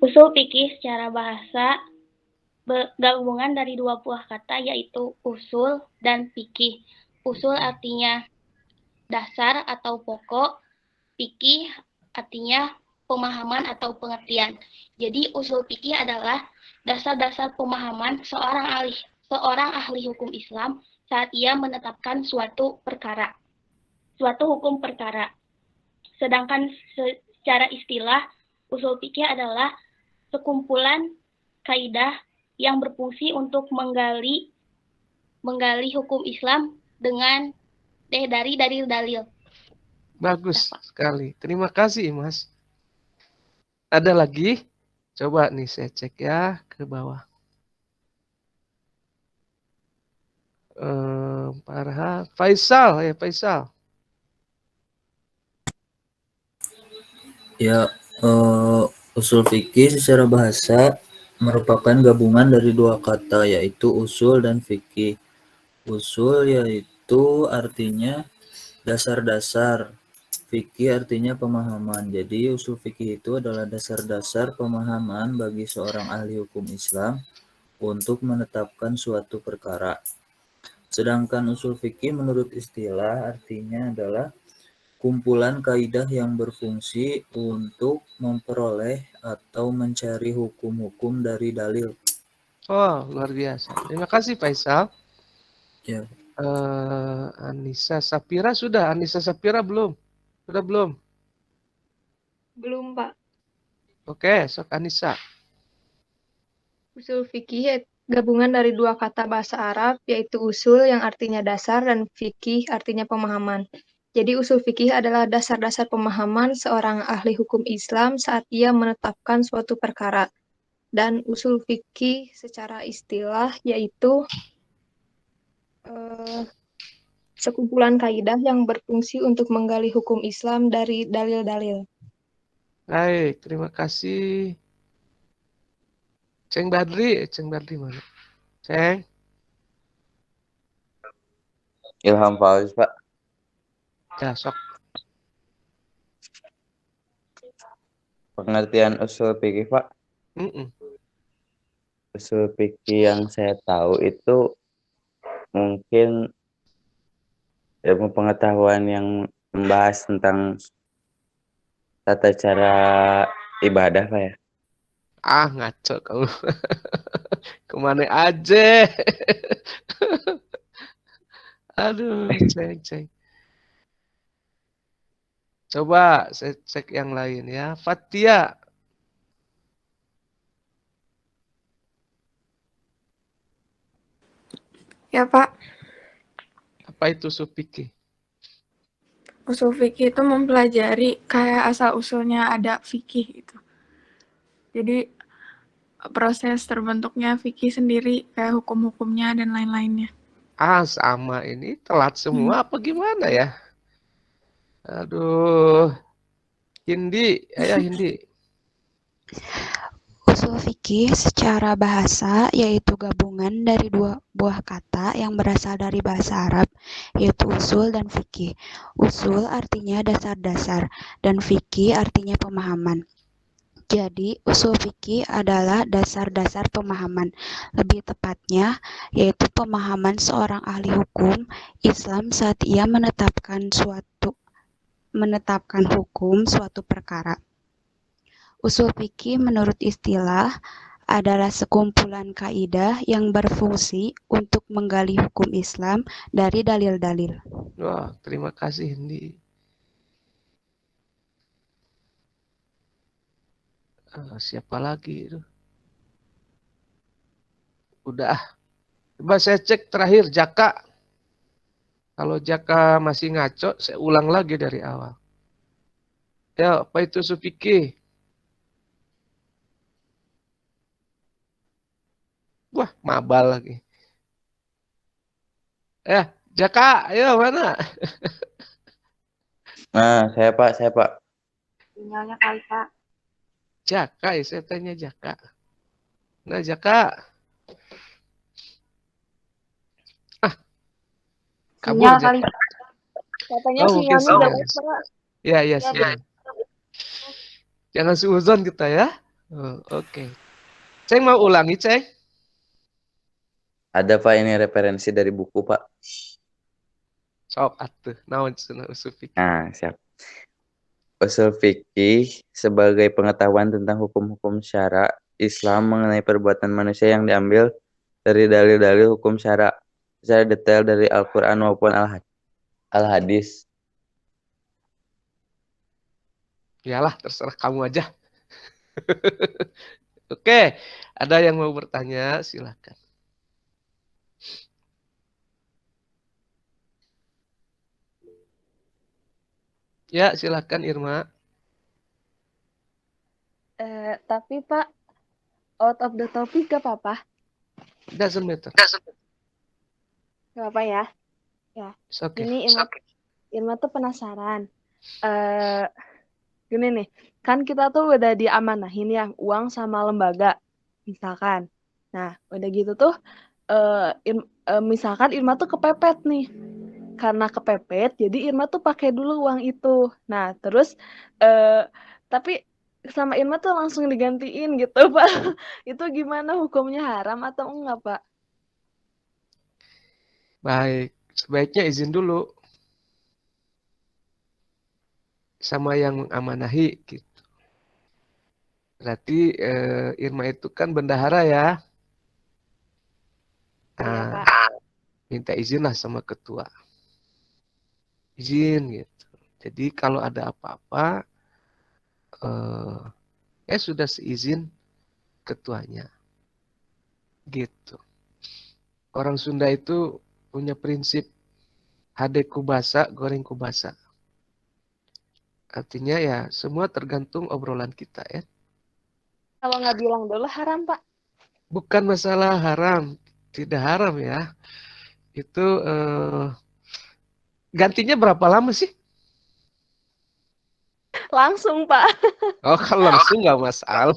Speaker 6: Usul fikih secara bahasa gabungan dari dua buah kata yaitu usul dan fikih. Usul artinya dasar atau pokok, fikih artinya pemahaman atau pengertian. Jadi usul fikih adalah dasar-dasar pemahaman seorang ahli hukum Islam saat ia menetapkan suatu hukum perkara. Sedangkan secara istilah, usul fikih adalah sekumpulan kaidah yang berfungsi untuk menggali hukum Islam dari dalil-dalil.
Speaker 1: Bagus sekali. Terima kasih, Mas. Ada lagi? Coba nih saya cek ya ke bawah. Farhan, Faisal.
Speaker 19: Ya, usul fikih secara bahasa merupakan gabungan dari dua kata, yaitu usul dan fikih. Usul yaitu artinya dasar-dasar, fikih artinya pemahaman. Jadi usul fikih itu adalah dasar-dasar pemahaman bagi seorang ahli hukum Islam untuk menetapkan suatu perkara. Sedangkan usul fikih menurut istilah artinya adalah kumpulan kaidah yang berfungsi untuk memperoleh atau mencari hukum-hukum dari dalil.
Speaker 1: Oh, luar biasa. Terima kasih, Faisal.
Speaker 19: Ya.
Speaker 1: Anissa Sapira sudah. Anissa Sapira belum? Sudah belum?
Speaker 20: Belum, Pak.
Speaker 1: Oke, sok Anissa.
Speaker 20: Usul fikih gabungan dari dua kata bahasa Arab, yaitu usul yang artinya dasar dan fikih artinya pemahaman. Jadi usul fikih adalah dasar-dasar pemahaman seorang ahli hukum Islam saat ia menetapkan suatu perkara. Dan usul fikih secara istilah yaitu sekumpulan kaidah yang berfungsi untuk menggali hukum Islam dari dalil-dalil.
Speaker 1: Baik, terima kasih. Ceng Badri mana? Ceng.
Speaker 21: Ilham Fauzi, Pak.
Speaker 1: Ya, sok.
Speaker 21: Pengertian usul fikih, Pak. Usul fikih yang saya tahu itu mungkin ilmu pengetahuan yang membahas tentang tata cara ibadah, Pak ya.
Speaker 1: Ah, ngaco kamu. Kemana aja? Aduh, ceng. Coba saya cek yang lain ya. Fatia.
Speaker 22: Ya, Pak.
Speaker 1: Apa itu usul fikih?
Speaker 22: Usul fikih itu mempelajari kayak asal-usulnya ada fikih itu. Jadi proses terbentuknya fikih sendiri, kayak hukum-hukumnya dan lain-lainnya.
Speaker 1: Ah, sama ini telat semua apa gimana ya? Aduh. Hindi, ayah Hindi.
Speaker 23: Usul fikih secara bahasa yaitu gabungan dari dua buah kata yang berasal dari bahasa Arab, yaitu usul dan fikih. Usul artinya dasar-dasar dan fikih artinya pemahaman. Jadi, usul fikih adalah dasar-dasar pemahaman. Lebih tepatnya, yaitu pemahaman seorang ahli hukum Islam saat ia menetapkan hukum suatu perkara. Usul fikih menurut istilah adalah sekumpulan kaidah yang berfungsi untuk menggali hukum Islam dari dalil-dalil.
Speaker 1: Wah, terima kasih Hindi. Siapa lagi itu? Udah. Coba saya cek terakhir Jaka. Kalau Jaka masih ngaco, saya ulang lagi dari awal. Ya, apa itu usul fikih? Wah, mabal lagi. Jaka, ayo mana?
Speaker 21: Nah, saya Pak.
Speaker 15: Sinyalnya kali, Pak.
Speaker 1: Jaka, ya saya tanya Jaka. Nah, Jaka. Kabur
Speaker 4: Sinyal
Speaker 1: Jaka.
Speaker 4: kali, Pak. Katanya sinyalnya jelek, Pak.
Speaker 1: Iya, sinyal. Jangan suuzon kita ya. Oke. Ceng mau ulangi, Ceng?
Speaker 21: Ada Pak, ini referensi dari buku Pak.
Speaker 1: Sok atuh, naon cenah usul fikih.
Speaker 21: Nah, siap. Usul fikih sebagai pengetahuan tentang hukum-hukum syara Islam mengenai perbuatan manusia yang diambil dari dalil-dalil hukum syara secara detail dari Al-Quran maupun Al-Hadis.
Speaker 1: Iyalah, terserah kamu aja. Oke, ada yang mau bertanya? Silakan. Ya, silakan Irma.
Speaker 4: Tapi Pak, out of the topic gak apa-apa?
Speaker 1: Doesn't matter.
Speaker 4: Gak apa-apa ya? Ya.
Speaker 1: Okay.
Speaker 4: Ini Irma tuh penasaran. Gini nih, kan kita tuh udah diamanahin ya uang sama lembaga, misalkan. Nah, udah gitu tuh, misalkan Irma tuh kepepet nih. Karena kepepet, jadi Irma tuh pakai dulu uang itu. Nah, terus tapi sama Irma tuh langsung digantiin gitu, Pak. Itu gimana, hukumnya haram atau enggak, Pak?
Speaker 1: Baik, sebaiknya izin dulu sama yang mengamanahi gitu. Berarti Irma itu kan bendahara ya. Nah, minta izin lah sama ketua. Izin gitu. Jadi kalau ada apa-apa sudah seizin ketuanya. Gitu. Orang Sunda itu punya prinsip hade kubasa, goreng kubasa. Artinya ya semua tergantung obrolan kita ya.
Speaker 4: Kalau nggak bilang dulu haram, Pak.
Speaker 1: Bukan masalah haram, tidak haram ya. Itu gantinya berapa lama sih?
Speaker 4: Langsung, Pak.
Speaker 1: Oh, kalau langsung nggak masalah.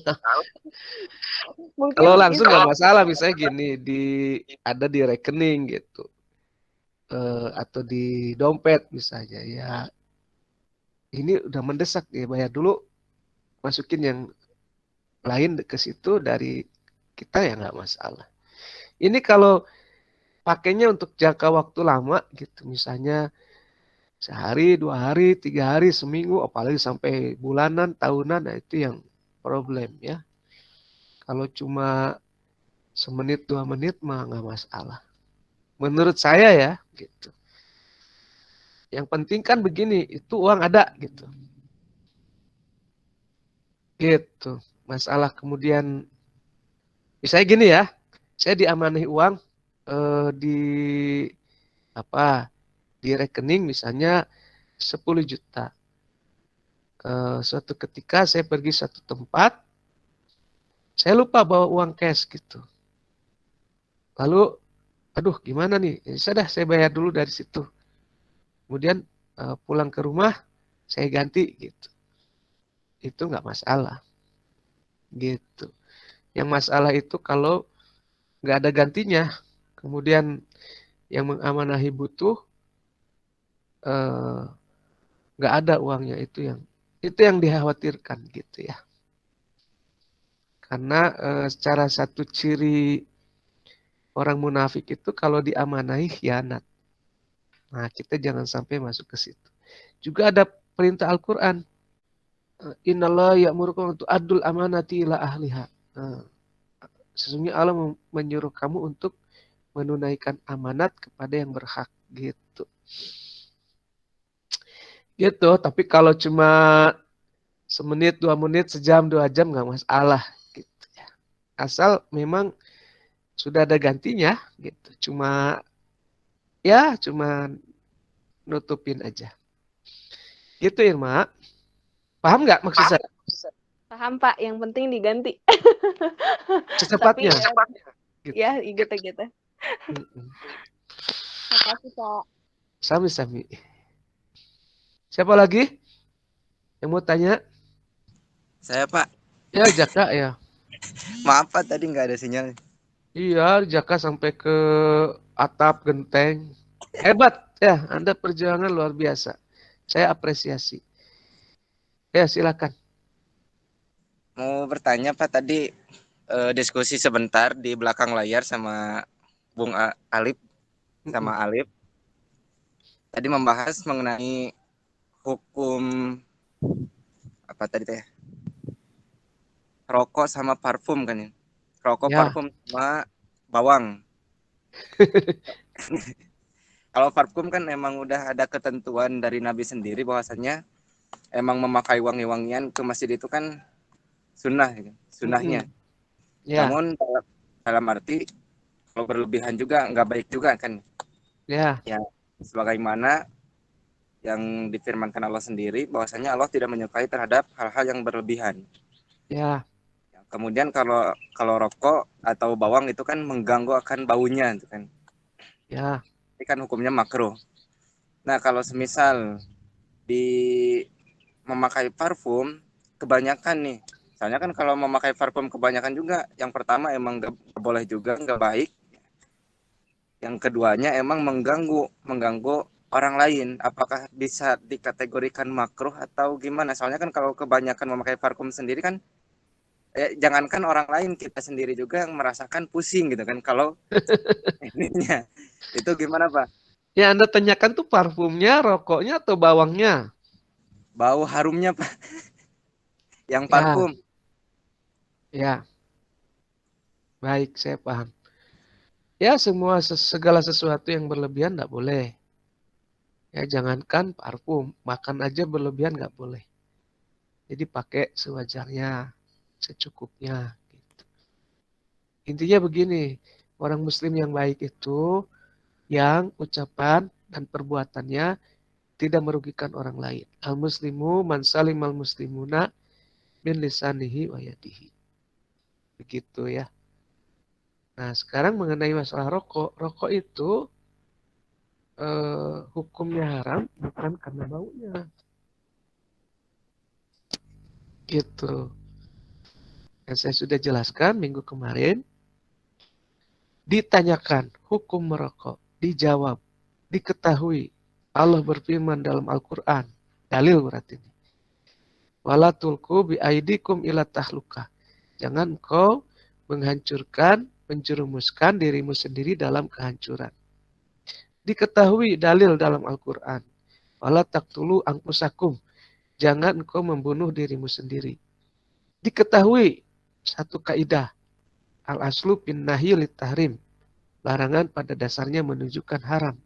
Speaker 4: Mungkin
Speaker 1: Kalau langsung
Speaker 4: bisa.
Speaker 1: nggak masalah, misalnya gini, ada di rekening gitu, atau di dompet misalnya, ya ini udah mendesak ya bayar dulu, masukin yang lain ke situ dari kita ya nggak masalah. Ini kalau pakainya untuk jangka waktu lama gitu, misalnya sehari, 2 hari, 3 hari, seminggu, apalagi sampai bulanan, tahunan, nah itu yang problem ya. Kalau cuma semenit 2 menit mah nggak masalah. Menurut saya ya, gitu. Yang penting kan begini, itu uang ada gitu. Gitu. Masalah kemudian, misalnya gini ya, saya diamanahi uang di apa? Di rekening misalnya 10 juta. Suatu ketika saya pergi satu tempat, saya lupa bawa uang cash gitu. Lalu, aduh gimana nih? Sudah saya bayar dulu dari situ. Kemudian pulang ke rumah, saya ganti gitu. Itu nggak masalah. Gitu. Yang masalah itu kalau nggak ada gantinya, kemudian yang mengamanahi butuh, nggak ada uangnya, itu yang dikhawatirkan gitu ya. Karena secara satu ciri orang munafik itu kalau diamanahi khianat. Nah, kita jangan sampai masuk ke situ. Juga ada perintah Al-Quran. Innallaha ya'murukum an tu'addul amanati ila ahliha. Sesungguhnya Allah menyuruh kamu untuk menunaikan amanat kepada yang berhak gitu. Gitu, tapi kalau cuma semenit, 2 menit, sejam, 2 jam nggak masalah gitu ya. Asal memang sudah ada gantinya gitu. Cuma nutupin aja. Gitu Irma. Paham nggak maksud saya?
Speaker 4: Paham, Pak. Yang penting diganti.
Speaker 1: Secepatnya.
Speaker 4: Tapi
Speaker 1: Gitu.
Speaker 4: ya, gitu. Makasih, Pak.
Speaker 1: Sami-sami. Siapa lagi yang mau tanya?
Speaker 7: Saya, Pak.
Speaker 1: Ya, Jaka ya.
Speaker 7: Maaf, Pak, tadi nggak ada sinyal.
Speaker 1: Iya, Jaka sampai ke atap genteng. Hebat ya, Anda perjuangan luar biasa. Saya apresiasi. Ya, silakan.
Speaker 7: Mau bertanya, Pak, tadi diskusi sebentar di belakang layar sama Bung Alip sama Alip. Tadi membahas mengenai hukum apa tadi teh? Rokok sama parfum kan ya? Rokok,
Speaker 1: Ya.
Speaker 7: parfum sama bawang. Kalau parfum kan emang udah ada ketentuan dari Nabi sendiri bahwasanya emang memakai wangi-wangian ke masjid itu kan sunnah, gitu. Sunnahnya.
Speaker 1: Ya.
Speaker 7: Namun dalam arti kalau berlebihan juga nggak baik juga kan.
Speaker 1: Ya.
Speaker 7: Ya, sebagaimana yang difirmankan Allah sendiri bahwasanya Allah tidak menyukai terhadap hal-hal yang berlebihan.
Speaker 1: Ya.
Speaker 7: Kemudian kalau rokok atau bawang itu kan mengganggu akan baunya gitu kan.
Speaker 1: Ya.
Speaker 7: Ini kan hukumnya makruh. Nah, kalau semisal memakai parfum kebanyakan nih. Soalnya kan kalau memakai parfum kebanyakan juga yang pertama emang nggak boleh juga, nggak baik. Yang keduanya emang mengganggu orang lain. Apakah bisa dikategorikan makruh atau gimana? Soalnya kan kalau kebanyakan memakai parfum sendiri kan jangankan orang lain, kita sendiri juga yang merasakan pusing gitu kan kalau ininya. Itu gimana, Pak?
Speaker 1: Ya, Anda tanyakan tuh parfumnya, rokoknya atau bawangnya?
Speaker 7: Bau harumnya, Pak. Yang parfum.
Speaker 1: Ya. Baik, saya paham. Ya, segala sesuatu yang berlebihan nggak boleh. Ya, jangankan parfum, makan aja berlebihan nggak boleh. Jadi pakai sewajarnya, secukupnya. Gitu. Intinya begini, orang muslim yang baik itu yang ucapan dan perbuatannya tidak merugikan orang lain. Al-muslimu man salimal muslimuna min lisanihi wa yadihi. Begitu ya. Nah, sekarang mengenai masalah rokok. Rokok itu hukumnya haram bukan karena baunya. Gitu. Yang saya sudah jelaskan minggu kemarin. Ditanyakan hukum merokok. Dijawab. Diketahui. Allah berfirman dalam Al-Quran. Dalil berarti ini. Wala tulku biaidikum ila tahluka. Jangan kau menghancurkan, menjerumuskan dirimu sendiri dalam kehancuran. Diketahui dalil dalam Al-Quran. Wala taqtulu anfusakum. Jangan engkau membunuh dirimu sendiri. Diketahui satu kaidah. Al-aslu bin nahi lit tahrim. Larangan pada dasarnya menunjukkan haram.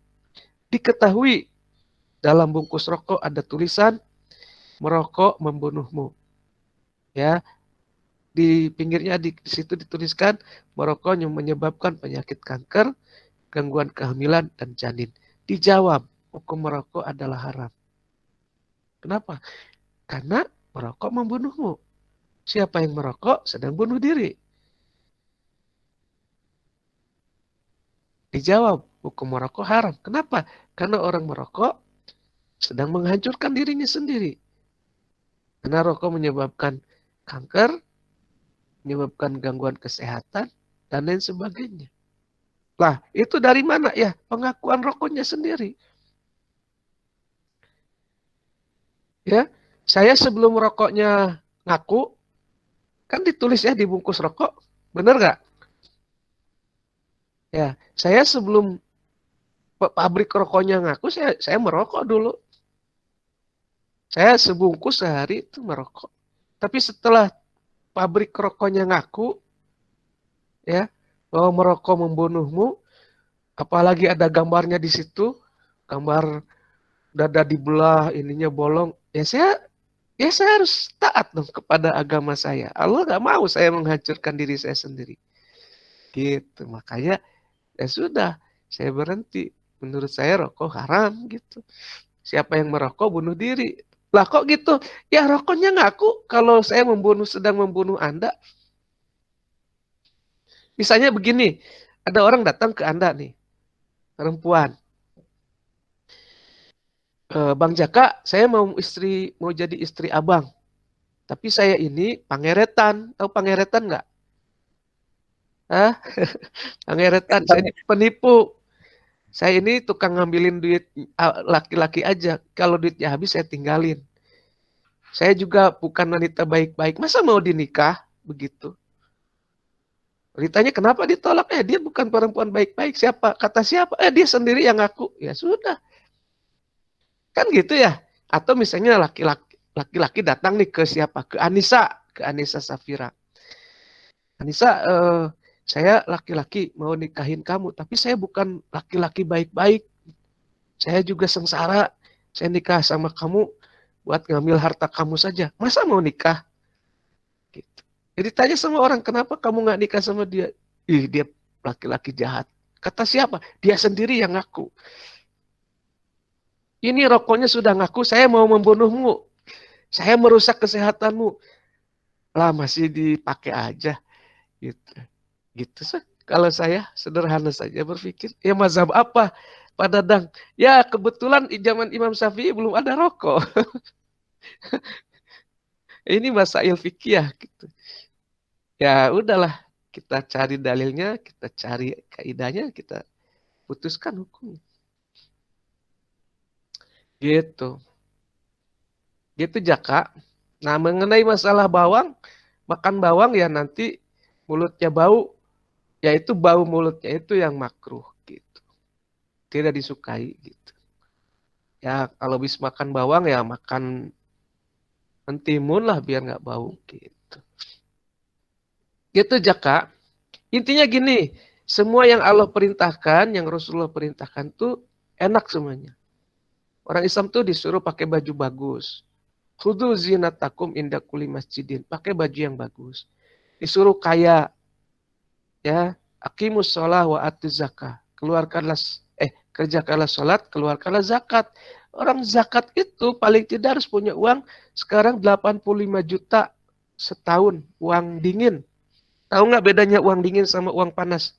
Speaker 1: Diketahui dalam bungkus rokok ada tulisan merokok membunuhmu. Ya. Di pinggirnya di situ dituliskan merokok yang menyebabkan penyakit kanker, gangguan kehamilan dan janin. Dijawab, hukum merokok adalah haram. Kenapa? Karena merokok membunuhmu. Siapa yang merokok sedang bunuh diri. Dijawab, hukum merokok haram. Kenapa? Karena orang merokok sedang menghancurkan dirinya sendiri. Karena rokok menyebabkan kanker, menyebabkan gangguan kesehatan, dan lain sebagainya. Lah, itu dari mana ya? Pengakuan rokoknya sendiri. Ya, saya sebelum rokoknya ngaku, kan ditulis ya di bungkus rokok. Bener nggak? Ya, saya sebelum pabrik rokoknya ngaku, saya merokok dulu. Saya sebungkus sehari itu merokok. Tapi setelah pabrik rokoknya ngaku, ya, bahwa merokok membunuhmu, apalagi ada gambarnya di situ, gambar dada dibelah, ininya bolong, ya saya harus taat dong kepada agama saya. Allah nggak mau saya menghancurkan diri saya sendiri. Gitu, makanya ya sudah, saya berhenti. Menurut saya rokok haram gitu. Siapa yang merokok bunuh diri. Lah kok gitu? Ya rokoknya ngaku kalau saya sedang membunuh Anda. Misalnya begini, ada orang datang ke Anda nih, perempuan. Bang Jaka, saya mau jadi istri abang. Tapi saya ini pangeretan. Tahu pangeretan nggak? Hah? Pangeretan, saya penipu. Saya ini tukang ngambilin duit laki-laki aja. Kalau duitnya habis saya tinggalin. Saya juga bukan wanita baik-baik. Masa mau dinikah? Begitu. Ditanya kenapa ditolak? Dia bukan perempuan baik-baik. Siapa? Kata siapa? Dia sendiri yang ngaku. Ya sudah. Kan gitu ya. Atau misalnya laki-laki datang nih ke siapa? Ke Anissa Safira. Anissa, saya laki-laki mau nikahin kamu, tapi saya bukan laki-laki baik-baik. Saya juga sengsara. Saya nikah sama kamu buat ngambil harta kamu saja. Masa mau nikah? Gitu. Jadi tanya sama orang, kenapa kamu nggak nikah sama dia? Dia laki-laki jahat. Kata siapa? Dia sendiri yang ngaku. Ini rokoknya sudah ngaku, saya mau membunuhmu. Saya merusak kesehatanmu. Lah masih dipakai aja. Gitu sih. Kalau saya sederhana saja berpikir, ya mazhab apa Pak Dadang? Ya kebetulan zaman Imam Syafi'i belum ada rokok. Ini masail fikih gitu. Ya udahlah, kita cari dalilnya, kita cari kaidahnya, kita putuskan hukumnya. Gitu. Gitu Jaka. Nah mengenai masalah bawang, makan bawang ya nanti mulutnya bau, yaitu bau mulutnya itu yang makruh gitu. Tidak disukai gitu. Ya kalau bisa makan bawang ya makan mentimun lah biar nggak bau gitu. Gitu Jaka. Intinya gini, semua yang Allah perintahkan, yang Rasulullah perintahkan tuh enak semuanya. Orang Islam tuh disuruh pakai baju bagus. Khudzu zinatakum inda kulli masjidin. Pakai baju yang bagus. Disuruh kaya. Ya, aqimus shalah wa atuz zakah. Kerjakanlah sholat, keluarkanlah zakat. Orang zakat itu paling tidak harus punya uang sekarang 85 juta setahun, uang dingin. Tahu nggak bedanya uang dingin sama uang panas?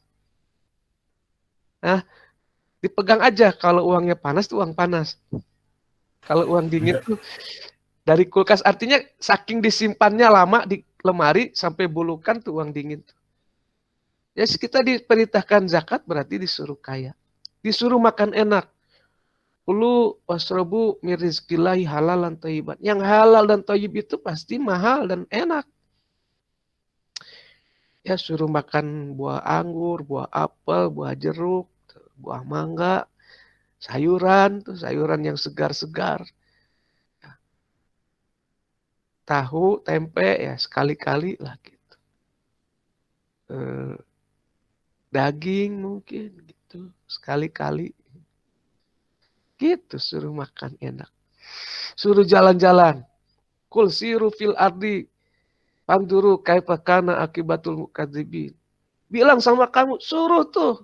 Speaker 1: Nah, dipegang aja, kalau uangnya panas tuh uang panas. Kalau uang dingin tuh dari kulkas, artinya saking disimpannya lama di lemari sampai bulukan tuh uang dingin. Ya, kita diperintahkan zakat berarti disuruh kaya. Disuruh makan enak. Kulu wasrobu min rizqillahi halalan thayyiban. Yang halal dan thayyib itu pasti mahal dan enak. Ya, suruh makan buah anggur, buah apel, buah jeruk, buah mangga, sayuran, tuh sayuran yang segar-segar. Tahu, tempe, ya sekali-kali lah gitu. Daging mungkin gitu, sekali-kali. Gitu, suruh makan enak. Suruh jalan-jalan. Kul siru fil ardi panduru kaifa kana akibatul mukadzibin. Bilang sama kamu, suruh tuh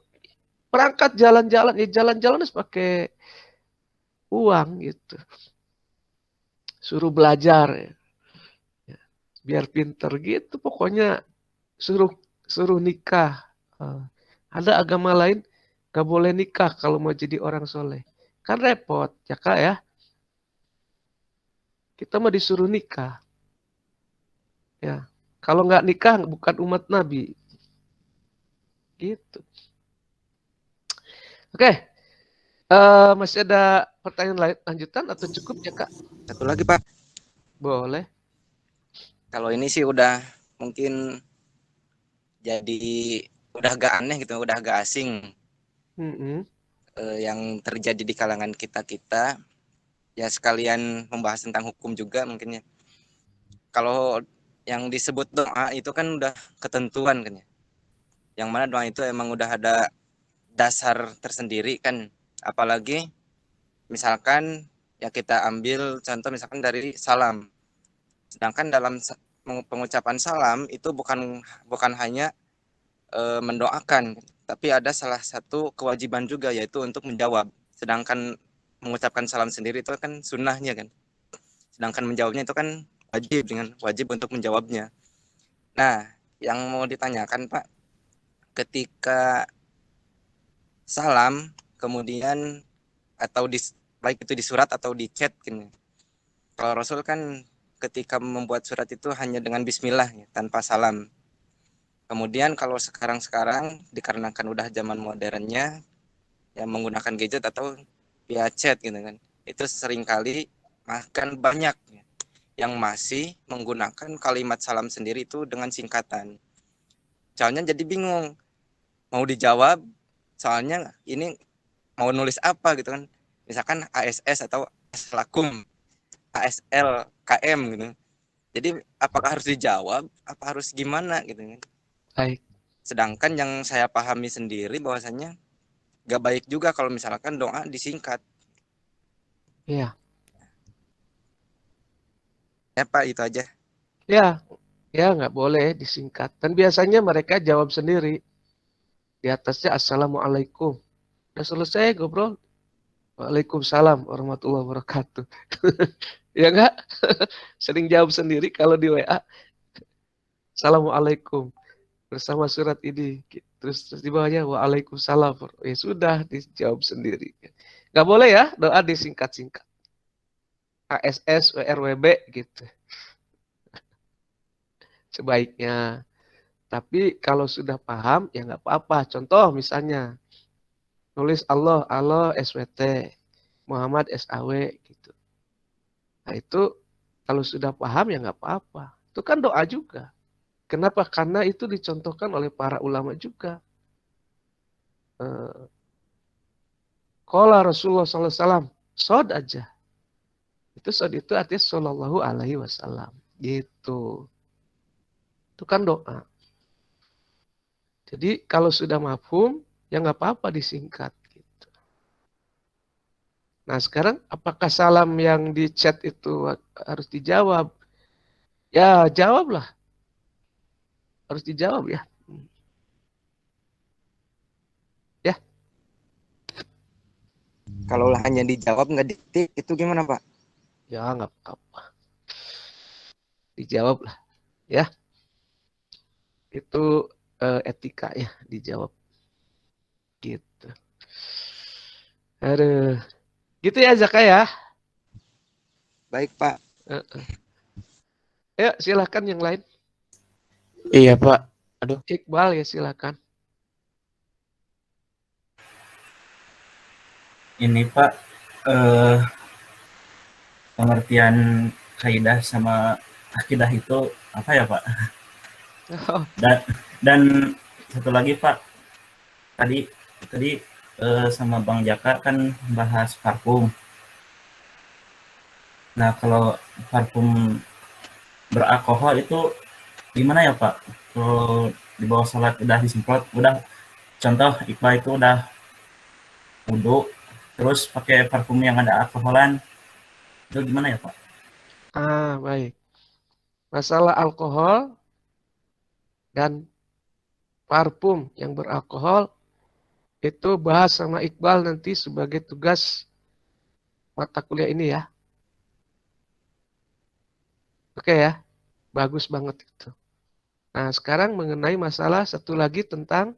Speaker 1: berangkat jalan-jalan. Ya jalan-jalan harus pakai uang gitu. Suruh belajar ya. Biar pinter gitu. Pokoknya suruh nikah. Ada agama lain gak boleh nikah kalau mau jadi orang soleh. Kan repot ya Kak ya. Kita mah disuruh nikah. Ya, kalau nggak nikah bukan umat Nabi. Gitu. Oke. Masih ada pertanyaan lanjutan atau cukup ya Kak?
Speaker 7: Satu lagi Pak.
Speaker 1: Boleh.
Speaker 7: Kalau ini sih udah mungkin jadi udah agak aneh gitu, udah agak asing. Yang terjadi di kalangan kita ya, sekalian membahas tentang hukum juga mungkin ya. Kalau yang disebut doa itu kan udah ketentuan kan ya, yang mana doa itu emang udah ada dasar tersendiri kan. Apalagi misalkan ya kita ambil contoh misalkan dari salam, sedangkan dalam pengucapan salam itu bukan hanya mendoakan, tapi ada salah satu kewajiban juga, yaitu untuk menjawab. Sedangkan mengucapkan salam sendiri itu kan sunnahnya kan, sedangkan menjawabnya itu kan wajib untuk menjawabnya. Nah, yang mau ditanyakan Pak, ketika salam kemudian atau baik itu di surat atau di chat gini, kalau Rasul kan ketika membuat surat itu hanya dengan bismillah ya, tanpa salam. Kemudian kalau sekarang dikarenakan udah zaman modernnya yang menggunakan gadget atau via chat gitu kan, itu seringkali bahkan banyak yang masih menggunakan kalimat salam sendiri itu dengan singkatan. Soalnya jadi bingung mau dijawab, soalnya ini mau nulis apa gitu kan, misalkan ASS atau Assalamualaikum, ASL KM gitu. Jadi apakah harus dijawab, apa harus gimana gitu kan.
Speaker 1: Baik.
Speaker 7: Sedangkan yang saya pahami sendiri bahwasanya gak baik juga kalau misalkan doa disingkat.
Speaker 1: Iya.
Speaker 7: Ya Pak, itu aja.
Speaker 1: Ya nggak boleh disingkat. Dan biasanya mereka jawab sendiri. Di atasnya Assalamualaikum. Udah selesai ngobrol. Waalaikumsalam warahmatullahi wabarakatuh. Ya enggak? Sering jawab sendiri kalau di WA. Assalamualaikum. Bersama surat ini. Terus di bawahnya waalaikumsalam. Ya sudah, dijawab sendiri. Nggak boleh ya doa disingkat-singkat. ASS, WRWB gitu. Sebaiknya. Tapi kalau sudah paham ya nggak apa-apa. Contoh misalnya nulis Allah SWT, Muhammad SAW gitu. Nah itu kalau sudah paham ya nggak apa-apa. Itu kan doa juga. Kenapa? Karena itu dicontohkan oleh para ulama juga. Qala Rasulullah SAW, sod aja. Itu sod itu artinya sallallahu alaihi wasallam. Gitu. Itu kan doa. Jadi kalau sudah mafhum, ya nggak apa-apa disingkat. Gitu. Nah sekarang apakah salam yang di chat itu harus dijawab? Ya jawablah. Harus dijawab ya.
Speaker 7: Kalau hanya dijawab nggak diketik itu gimana Pak?
Speaker 1: Ya nggak apa-apa. Dijawab lah ya. Itu etika ya dijawab. Gitu. Aduh. Gitu ya Zaka ya.
Speaker 7: Baik Pak.
Speaker 1: Ayo silakan yang lain.
Speaker 2: Iya Pak. Aduh.
Speaker 1: Iqbal ya silakan.
Speaker 5: Ini Pak, pengertian kaidah sama akidah itu apa ya Pak?
Speaker 1: Oh.
Speaker 5: Dan satu lagi Pak, tadi sama Bang Jaka kan bahas parfum. Nah kalau parfum beralkohol itu gimana ya Pak? Kalau di bawah salat udah disemprot, udah contoh Iqbal itu udah wudu, terus pakai parfum yang ada alkoholan, itu gimana ya Pak?
Speaker 1: Baik. Masalah alkohol dan parfum yang beralkohol itu bahas sama Iqbal nanti sebagai tugas mata kuliah ini ya. Oke ya, bagus banget itu. Nah sekarang mengenai masalah satu lagi tentang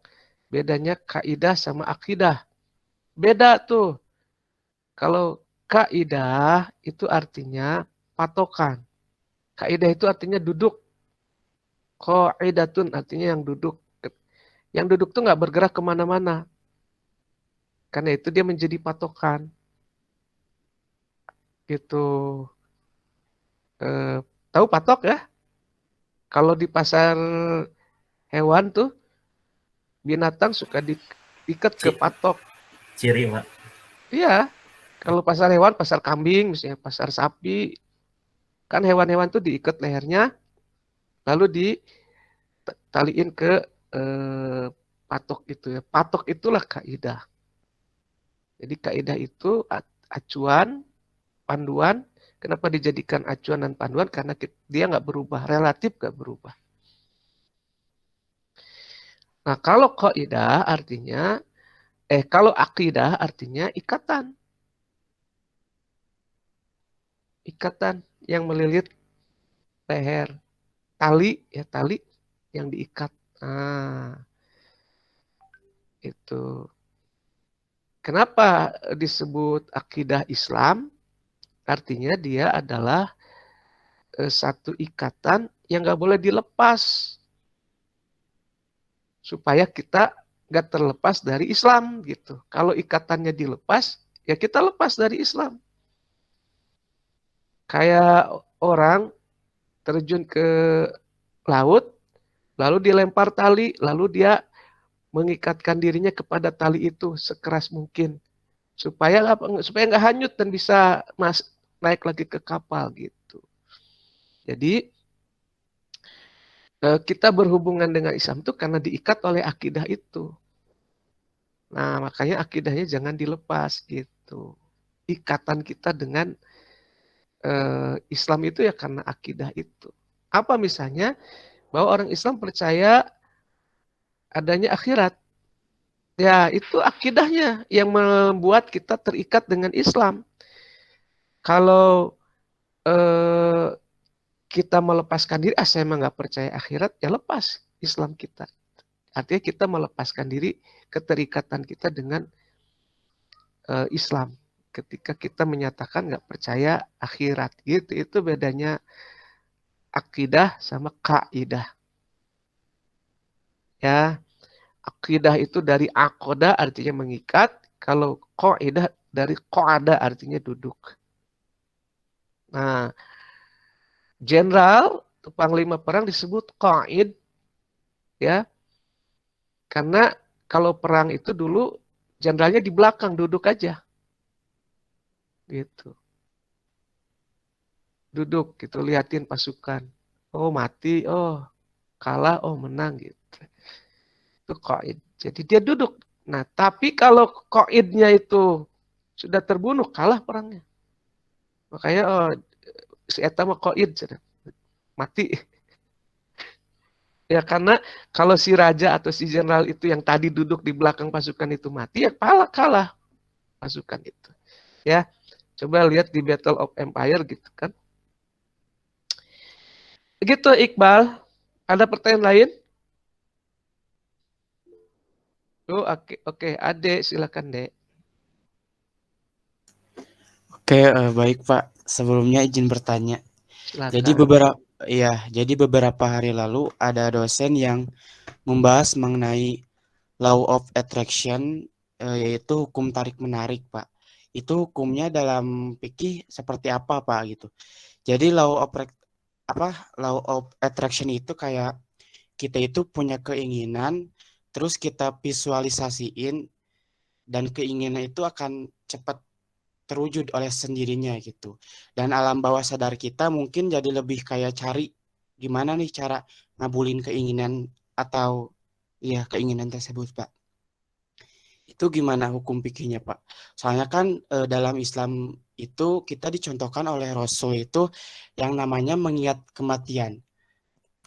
Speaker 1: bedanya kaidah sama akidah. Beda tuh. Kalau kaidah itu artinya patokan. Kaidah itu artinya duduk. Qaidatun artinya yang duduk. Yang duduk tuh nggak bergerak kemana-mana. Karena itu dia menjadi patokan. Gitu. Tahu patok ya? Kalau di pasar hewan tuh binatang suka diikat ke patok.
Speaker 5: Ciri Pak.
Speaker 1: Iya. Kalau pasar hewan, pasar kambing, misalnya pasar sapi, kan hewan-hewan tuh diikat lehernya, lalu ditaliin ke patok gitu ya. Patok itulah kaidah. Jadi kaidah itu acuan, panduan. Kenapa dijadikan acuan dan panduan? Karena dia nggak berubah, relatif nggak berubah. Nah kalau kaidah artinya, kalau akidah artinya ikatan. Ikatan yang melilit leher. Tali, ya tali yang diikat. Itu. Kenapa disebut akidah Islam? Artinya dia adalah satu ikatan yang nggak boleh dilepas. Supaya kita nggak terlepas dari Islam gitu. Kalau ikatannya dilepas, ya kita lepas dari Islam. Kayak orang terjun ke laut, lalu dilempar tali, lalu dia mengikatkan dirinya kepada tali itu sekeras mungkin. Supaya nggak hanyut dan bisa naik lagi ke kapal gitu. Jadi kita berhubungan dengan Islam itu karena diikat oleh akidah itu. Nah makanya akidahnya jangan dilepas gitu. Ikatan kita dengan Islam itu ya karena akidah itu. Apa misalnya? Bahwa orang Islam percaya adanya akhirat. Ya itu akidahnya yang membuat kita terikat dengan Islam. Kalau kita melepaskan diri, saya emang nggak percaya akhirat, ya lepas Islam kita. Artinya kita melepaskan diri keterikatan kita dengan Islam. Ketika kita menyatakan nggak percaya akhirat, gitu. Itu bedanya akidah sama kaidah. Ya, akidah itu dari akoda artinya mengikat. Kalau kaidah dari qada artinya duduk. Nah, jenderal, panglima perang disebut qaid, ya, karena kalau perang itu dulu jenderalnya di belakang duduk aja, gitu, duduk, gitu, liatin pasukan, oh mati, oh kalah, oh menang, gitu, itu qaid. Jadi dia duduk. Nah, tapi kalau qaidnya itu sudah terbunuh, kalah perangnya, makanya si eta mah qaid mati. Ya karena kalau si raja atau si jenderal itu yang tadi duduk di belakang pasukan itu mati, ya kalah pasukan itu. Ya, coba lihat di Battle of Empire gitu kan. Begitu Iqbal. Ada pertanyaan lain? Oh, oke. Ade, silakan Dek.
Speaker 8: Oke, baik Pak. Sebelumnya izin bertanya. Jadi
Speaker 1: Silakan.
Speaker 8: beberapa hari lalu ada dosen yang membahas mengenai law of attraction, yaitu hukum tarik menarik, Pak. Itu hukumnya dalam fikih seperti apa, Pak, gitu. Jadi law of attraction itu kayak kita itu punya keinginan, terus kita visualisasiin dan keinginan itu akan cepat terwujud oleh sendirinya gitu. Dan alam bawah sadar kita mungkin jadi lebih kayak cari gimana nih cara ngabulin keinginan atau ya keinginan tersebut, Pak. Itu gimana hukum fikihnya, Pak? Soalnya kan dalam Islam itu kita dicontohkan oleh Rasul itu yang namanya mengingat kematian.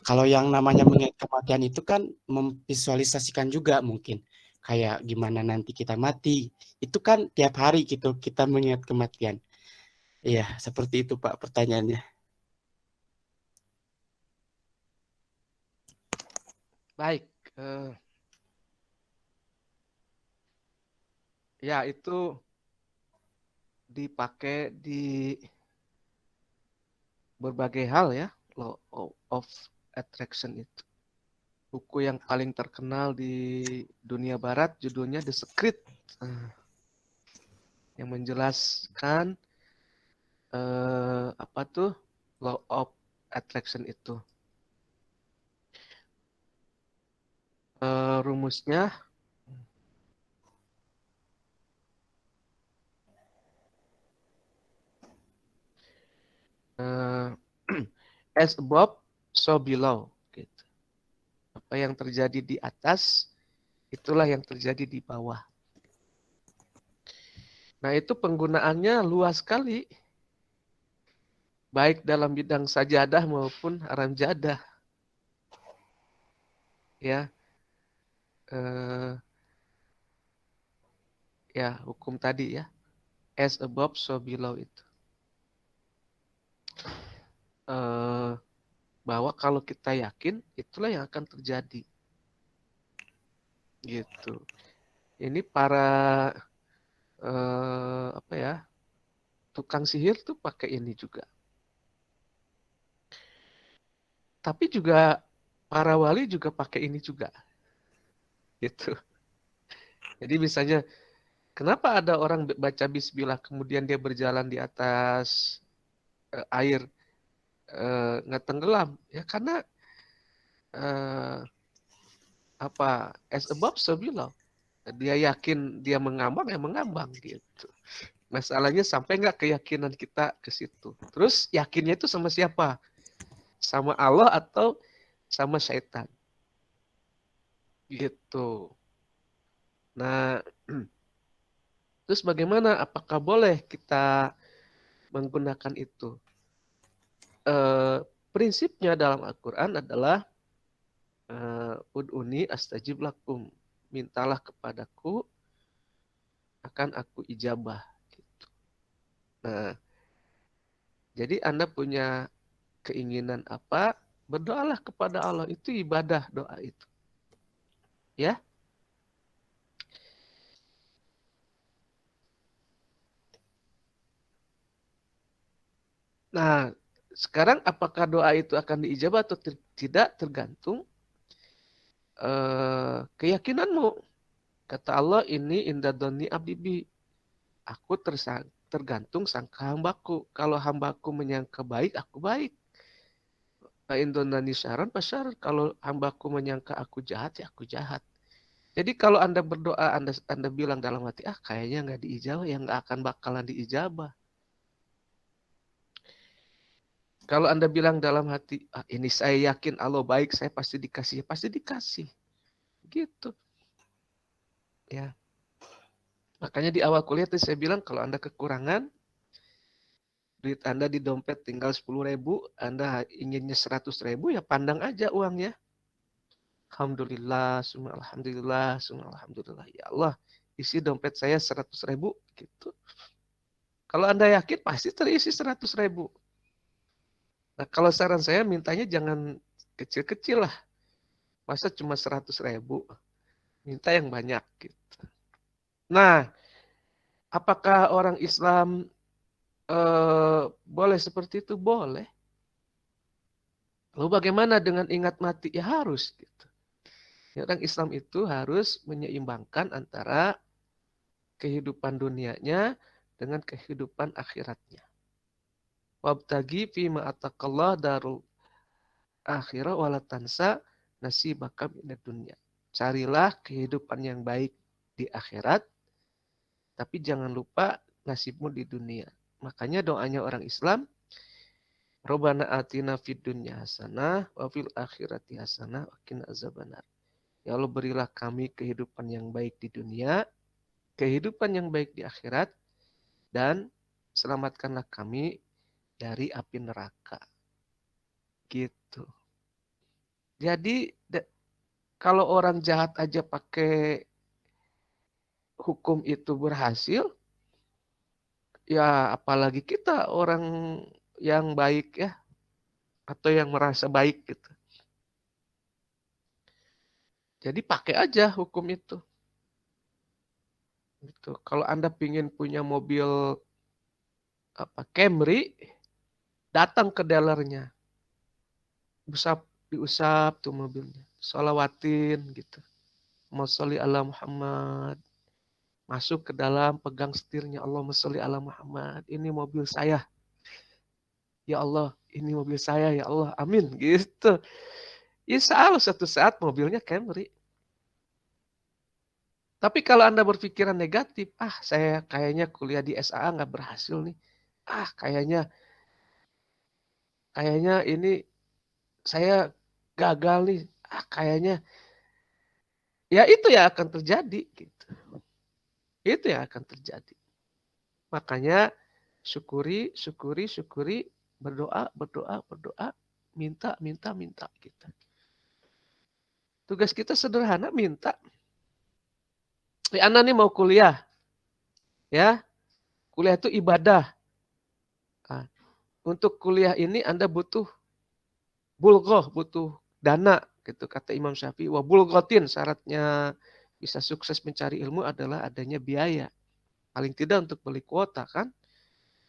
Speaker 8: Kalau yang namanya mengingat kematian itu kan memvisualisasikan juga mungkin kayak gimana nanti kita mati. Itu kan tiap hari gitu kita mengingat kematian. Iya, seperti itu Pak pertanyaannya.
Speaker 1: Baik. Ya, itu dipakai di berbagai hal ya, law of attraction itu. Buku yang paling terkenal di dunia barat judulnya The Secret, yang menjelaskan apa tuh law of attraction itu. Rumusnya as above, so below. Gitu. Apa yang terjadi di atas, itulah yang terjadi di bawah. Nah, itu penggunaannya luas sekali. Baik dalam bidang sajadah maupun haram jadah. Ya. Ya, hukum tadi ya. As above, so below itu. Bahwa kalau kita yakin, itulah yang akan terjadi. Gitu. Ini para tukang sihir tuh pakai ini juga. Tapi juga para wali juga pakai ini juga. Gitu. Jadi misalnya, kenapa ada orang baca bismillah kemudian dia berjalan di atas air nggak tenggelam? Ya karena as above so below. Dia yakin dia mengambang, ya mengambang gitu. Masalahnya sampai nggak keyakinan kita ke situ. Terus yakinnya itu sama siapa? Sama Allah atau sama syaitan? Gitu. Nah, terus bagaimana? Apakah boleh kita menggunakan itu? Prinsipnya dalam Al-Quran adalah ud'uni astajib lakum. Mintalah kepadaku, akan aku ijabah. Gitu. Nah, jadi Anda punya keinginan apa, berdoalah kepada Allah. Itu ibadah doa itu. Ya. Nah, sekarang apakah doa itu akan diijabah atau tidak tergantung keyakinanmu. Kata Allah, ini indadoni abdibi. Aku tergantung sangka hambaku. Kalau hambaku menyangka baik, aku baik. Indonani syaran pasar. Kalau hambaku menyangka aku jahat, ya aku jahat. Jadi kalau Anda berdoa, Anda bilang dalam hati, kayaknya nggak diijabah, ya nggak akan bakalan diijabah. Kalau Anda bilang dalam hati, ini saya yakin Allah baik, saya pasti dikasih, pasti dikasih. Gitu. Ya. Makanya di awal kuliah tuh saya bilang kalau Anda kekurangan, duit Anda di dompet tinggal 10.000, Anda inginnya 100.000, ya pandang aja uangnya. Alhamdulillah, semua alhamdulillah, semua alhamdulillah. Ya Allah, isi dompet saya 100.000 gitu. Kalau Anda yakin pasti terisi 100.000. Nah, kalau saran saya mintanya jangan kecil-kecil lah. Masa cuma 100.000? Minta yang banyak gitu. Nah, apakah orang Islam boleh seperti itu? Boleh. Lalu bagaimana dengan ingat mati? Ya harus gitu. Ya, orang Islam itu harus menyeimbangkan antara kehidupan dunianya dengan kehidupan akhiratnya. Wabtagi fima atakallah darul akhirah wala tansa nasibaka minad dunya. Carilah kehidupan yang baik di akhirat, tapi jangan lupa nasibmu di dunia. Makanya doanya orang Islam, Rabbana atina fid dunya hasanah wa fil akhirati hasanah wa qina azabannar. Ya Allah, berilah kami kehidupan yang baik di dunia, kehidupan yang baik di akhirat, dan selamatkanlah kami dari api neraka. Gitu. Jadi kalau orang jahat aja pakai hukum itu berhasil, ya apalagi kita orang yang baik ya, atau yang merasa baik gitu. Jadi pakai aja hukum itu. Gitu. Kalau Anda pingin punya mobil Camry, datang ke dealernya. Diusap tuh mobilnya. Sholawatin gitu. Sholli ala Muhammad. Masuk ke dalam, pegang setirnya. Allahumma sholli ala Muhammad. Ini mobil saya. Ya Allah, ini mobil saya. Ya Allah, amin. Gitu. Insya Allah suatu saat mobilnya Camry. Tapi kalau Anda berpikiran negatif, saya kayaknya kuliah di SAA nggak berhasil nih. Kayaknya ini saya gagal nih. Kayaknya ya itu ya akan terjadi gitu. Itu yang akan terjadi. Makanya syukuri, berdoa, minta gitu. Tugas kita sederhana, minta. Anda nih mau kuliah. Ya. Kuliah itu ibadah. Nah, untuk kuliah ini Anda butuh bulgoh, butuh dana gitu kata Imam Syafi'i. Wa bulgotin, syaratnya bisa sukses mencari ilmu adalah adanya biaya. Paling tidak untuk beli kuota kan.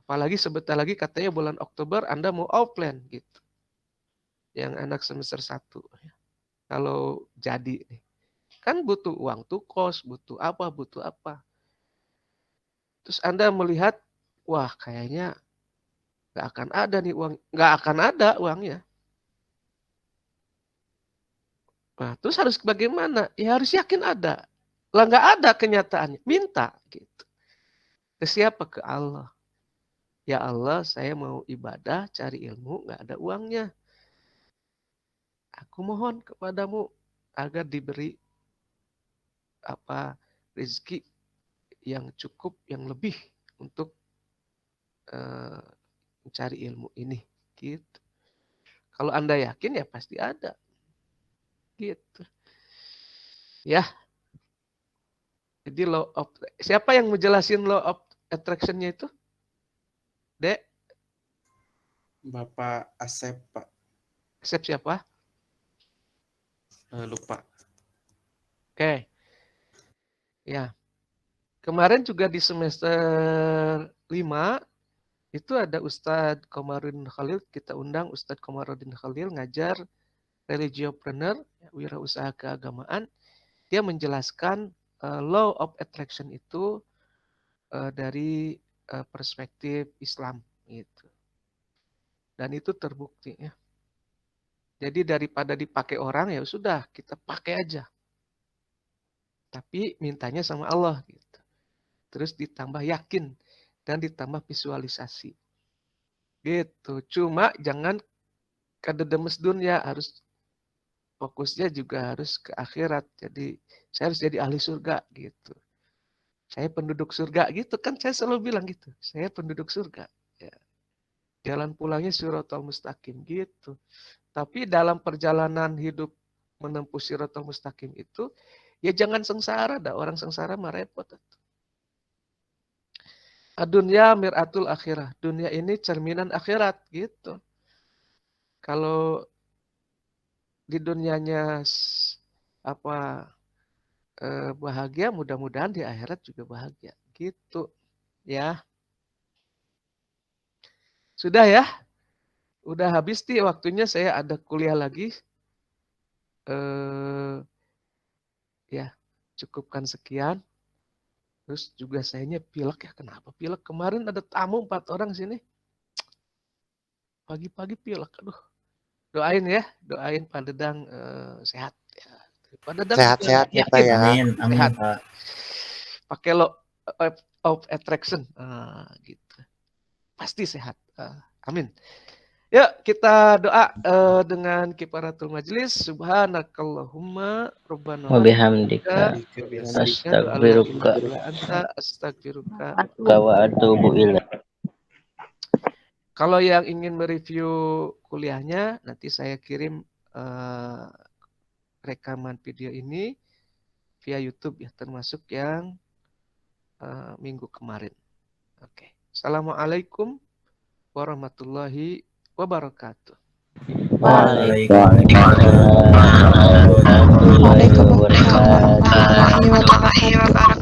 Speaker 1: Apalagi sebentar lagi katanya bulan Oktober Anda mau offline gitu. Yang anak semester 1. Kalau jadi nih. Kan butuh uang tuh kos, butuh apa. Terus Anda melihat, wah kayaknya nggak akan ada nih uang, nggak akan ada uangnya. Nah, terus harus bagaimana? Ya harus yakin ada. Lah nggak ada kenyataannya, minta gitu. Ke siapa? Ke Allah. Ya Allah, saya mau ibadah, cari ilmu, nggak ada uangnya. Aku mohon kepadamu agar diberi rezeki yang cukup, yang lebih untuk mencari ilmu ini. Gitu. Kalau Anda yakin ya pasti ada. Gitu. Ya. Jadi siapa yang menjelasin law of attraction-nya itu? Dek?
Speaker 8: Bapak Asep, Pak.
Speaker 1: Asep siapa?
Speaker 8: Lupa.
Speaker 1: Oke. Ya. Kemarin juga di semester 5 itu ada Ustadz Komarudin Khalil, kita undang Ustadz Komarudin Khalil ngajar religiopreneur, wirausaha keagamaan. Dia menjelaskan law of attraction itu dari perspektif Islam gitu. Dan itu terbukti ya. Jadi daripada dipakai orang ya sudah kita pakai aja. Tapi mintanya sama Allah gitu. Terus ditambah yakin dan ditambah visualisasi. Gitu. Cuma jangan kededemes dunia, harus fokusnya juga harus ke akhirat. Jadi saya harus jadi ahli surga gitu. Saya penduduk surga gitu kan, saya selalu bilang gitu. Saya penduduk surga. Ya. Jalan pulangnya Siratal Mustaqim gitu. Tapi dalam perjalanan hidup menempuh Siratal Mustaqim itu, ya jangan sengsara. Orang sengsara mah repot. Dunia mir'atul akhirah. Dunia ini cerminan akhirat gitu. Kalau di dunianya bahagia, mudah-mudahan di akhirat juga bahagia gitu ya. Sudah ya, udah habis nih waktunya, saya ada kuliah lagi. Ya cukupkan sekian. Terus juga sayanya pilek ya, kenapa pilek? Kemarin ada tamu 4 orang sini, pagi-pagi pilek, aduh. Doain ya, doain Pak Dedang sehat ya. Pak Dedang
Speaker 8: Sehat-sehat ya Pak ya.
Speaker 5: Amin, amin
Speaker 1: sehat.
Speaker 5: Pak.
Speaker 1: Pakai law of attraction, gitu. Pasti sehat. Amin. Yuk kita doa dengan kifaratul majlis. Subhanakallahumma rabbana
Speaker 14: wa bihamdika astaghfiruka wa atubu ilaik.
Speaker 1: Kalau yang ingin mereview kuliahnya, nanti saya kirim rekaman video ini via YouTube ya, termasuk yang minggu kemarin. Oke. Assalamualaikum warahmatullahi wabarakatuh.
Speaker 14: Waalaikumsalam warahmatullahi wabarakatuh.